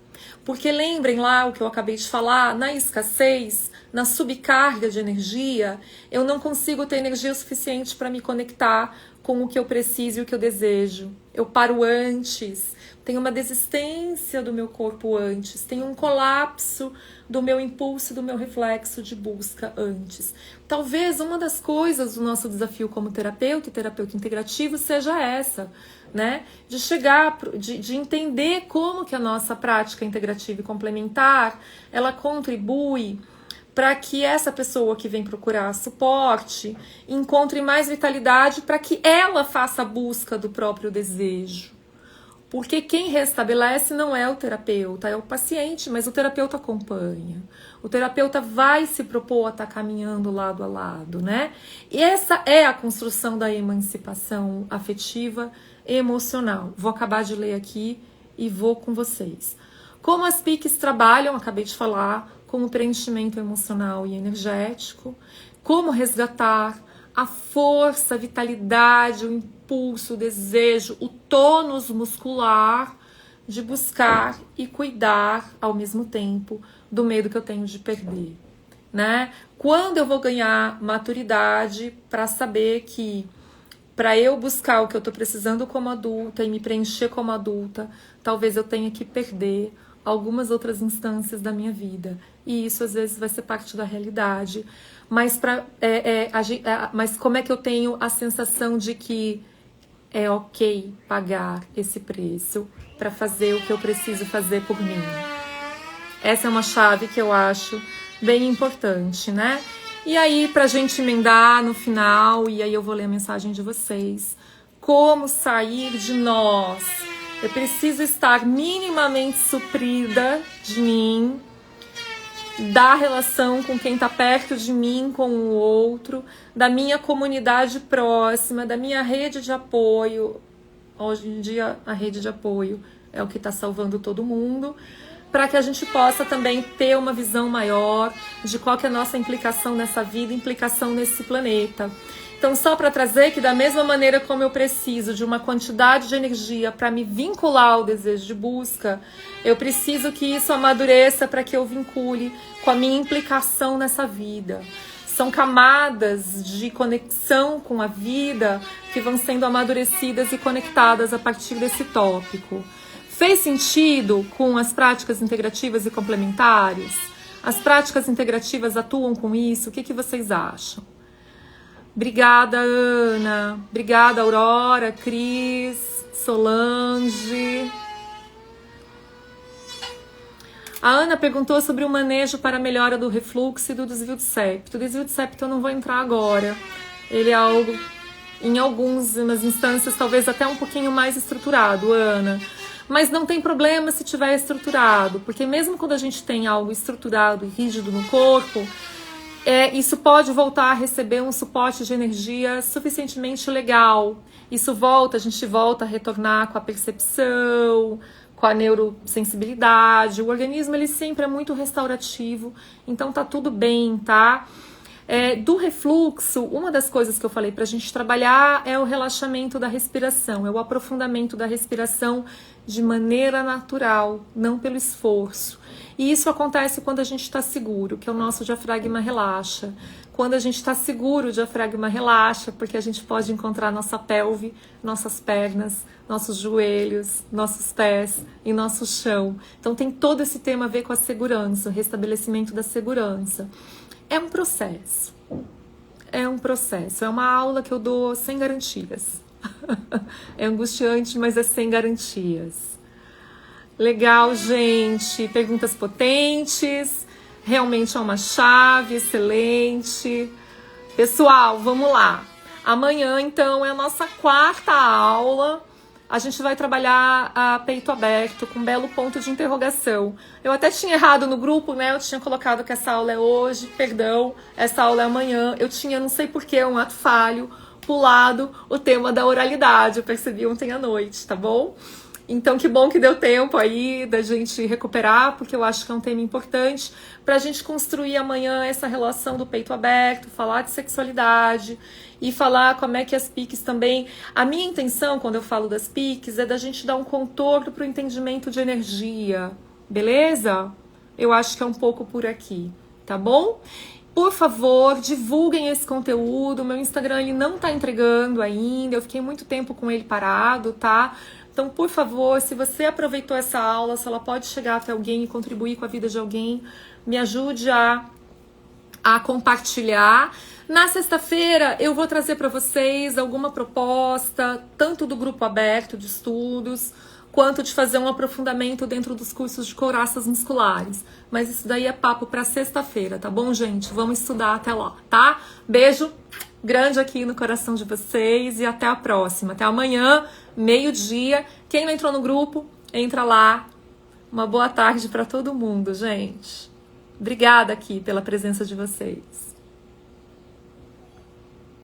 Porque lembrem lá o que eu acabei de falar, na escassez na subcarga de energia, eu não consigo ter energia suficiente para me conectar com o que eu preciso e o que eu desejo. Eu paro antes, tem uma desistência do meu corpo antes, tem um colapso do meu impulso, do meu reflexo de busca antes. Talvez uma das coisas do nosso desafio como terapeuta e terapeuta integrativo seja essa, né? De chegar, de entender como que a nossa prática integrativa e complementar, ela contribui para que essa pessoa que vem procurar suporte encontre mais vitalidade para que ela faça a busca do próprio desejo. Porque quem restabelece não é o terapeuta, é o paciente, mas o terapeuta acompanha. O terapeuta vai se propor a estar caminhando lado a lado, né? E essa é a construção da emancipação afetiva e emocional. Vou acabar de ler aqui e vou com vocês. Como as PICs trabalham, acabei de falar, com o preenchimento emocional e energético, como resgatar a força, a vitalidade, o impulso, o desejo, o tônus muscular de buscar e cuidar ao mesmo tempo do medo que eu tenho de perder, né? Quando eu vou ganhar maturidade para saber que para eu buscar o que eu estou precisando como adulta e me preencher como adulta, talvez eu tenha que perder algumas outras instâncias da minha vida. E isso às vezes vai ser parte da realidade. Mas, mas como é que eu tenho a sensação de que é ok pagar esse preço para fazer o que eu preciso fazer por mim? Essa é uma chave que eu acho bem importante, né? E aí, pra gente emendar no final, e aí eu vou ler a mensagem de vocês. Como sair de nós? Eu preciso estar minimamente suprida de mim, da relação com quem está perto de mim, com o outro, da minha comunidade próxima, da minha rede de apoio. Hoje em dia, a rede de apoio é o que está salvando todo mundo, para que a gente possa também ter uma visão maior de qual que é a nossa implicação nessa vida, implicação nesse planeta. Então, só para trazer que da mesma maneira como eu preciso de uma quantidade de energia para me vincular ao desejo de busca, eu preciso que isso amadureça para que eu vincule com a minha implicação nessa vida. São camadas de conexão com a vida que vão sendo amadurecidas e conectadas a partir desse tópico. Fez sentido com as práticas integrativas e complementares? As práticas integrativas atuam com isso? O que vocês acham? Obrigada, Ana. Obrigada, Aurora, Cris, Solange. A Ana perguntou sobre o manejo para a melhora do refluxo e do desvio de septo. O desvio de septo eu não vou entrar agora. Ele é algo, em algumas instâncias, talvez até um pouquinho mais estruturado, Ana. Mas não tem problema se tiver estruturado, porque mesmo quando a gente tem algo estruturado e rígido no corpo, isso pode voltar a receber um suporte de energia suficientemente legal. Isso volta, a gente volta a retornar com a percepção, com a neurosensibilidade. O organismo, ele sempre é muito restaurativo, então tá tudo bem, tá? Do refluxo, uma das coisas que eu falei pra gente trabalhar é o relaxamento da respiração, é o aprofundamento da respiração de maneira natural, não pelo esforço. E isso acontece quando a gente está seguro, que é o nosso diafragma relaxa. Quando a gente está seguro, o diafragma relaxa, porque a gente pode encontrar nossa pelve, nossas pernas, nossos joelhos, nossos pés e nosso chão. Então tem todo esse tema a ver com a segurança, o restabelecimento da segurança. É um processo. É um processo. É uma aula que eu dou sem garantias. É angustiante, mas é sem garantias. Legal, gente. Perguntas potentes. Realmente é uma chave excelente. Pessoal, vamos lá. Amanhã, então, é a nossa quarta aula. A gente vai trabalhar a peito aberto, com um belo ponto de interrogação. Eu até tinha errado no grupo, né? Eu tinha colocado que essa aula é hoje, perdão, essa aula é amanhã. Eu tinha, não sei porquê, um ato falho, pulado o tema da oralidade. Eu percebi ontem à noite, tá bom? Então, que bom que deu tempo aí da gente recuperar, porque eu acho que é um tema importante pra gente construir amanhã essa relação do peito aberto, falar de sexualidade e falar como é que as PICs também... A minha intenção, quando eu falo das PICs, é da gente dar um contorno pro entendimento de energia, beleza? Eu acho que é um pouco por aqui, tá bom? Por favor, divulguem esse conteúdo. Meu Instagram ele não tá entregando ainda, eu fiquei muito tempo com ele parado, tá? Então, por favor, se você aproveitou essa aula, se ela pode chegar até alguém e contribuir com a vida de alguém, me ajude a compartilhar. Na sexta-feira eu vou trazer para vocês alguma proposta, tanto do grupo aberto de estudos, quanto de fazer um aprofundamento dentro dos cursos de couraças musculares. Mas isso daí é papo para sexta-feira, tá bom, gente? Vamos estudar até lá, tá? Beijo grande aqui no coração de vocês e até a próxima. Até amanhã, meio-dia. Quem não entrou no grupo, entra lá. Uma boa tarde para todo mundo, gente. Obrigada aqui pela presença de vocês.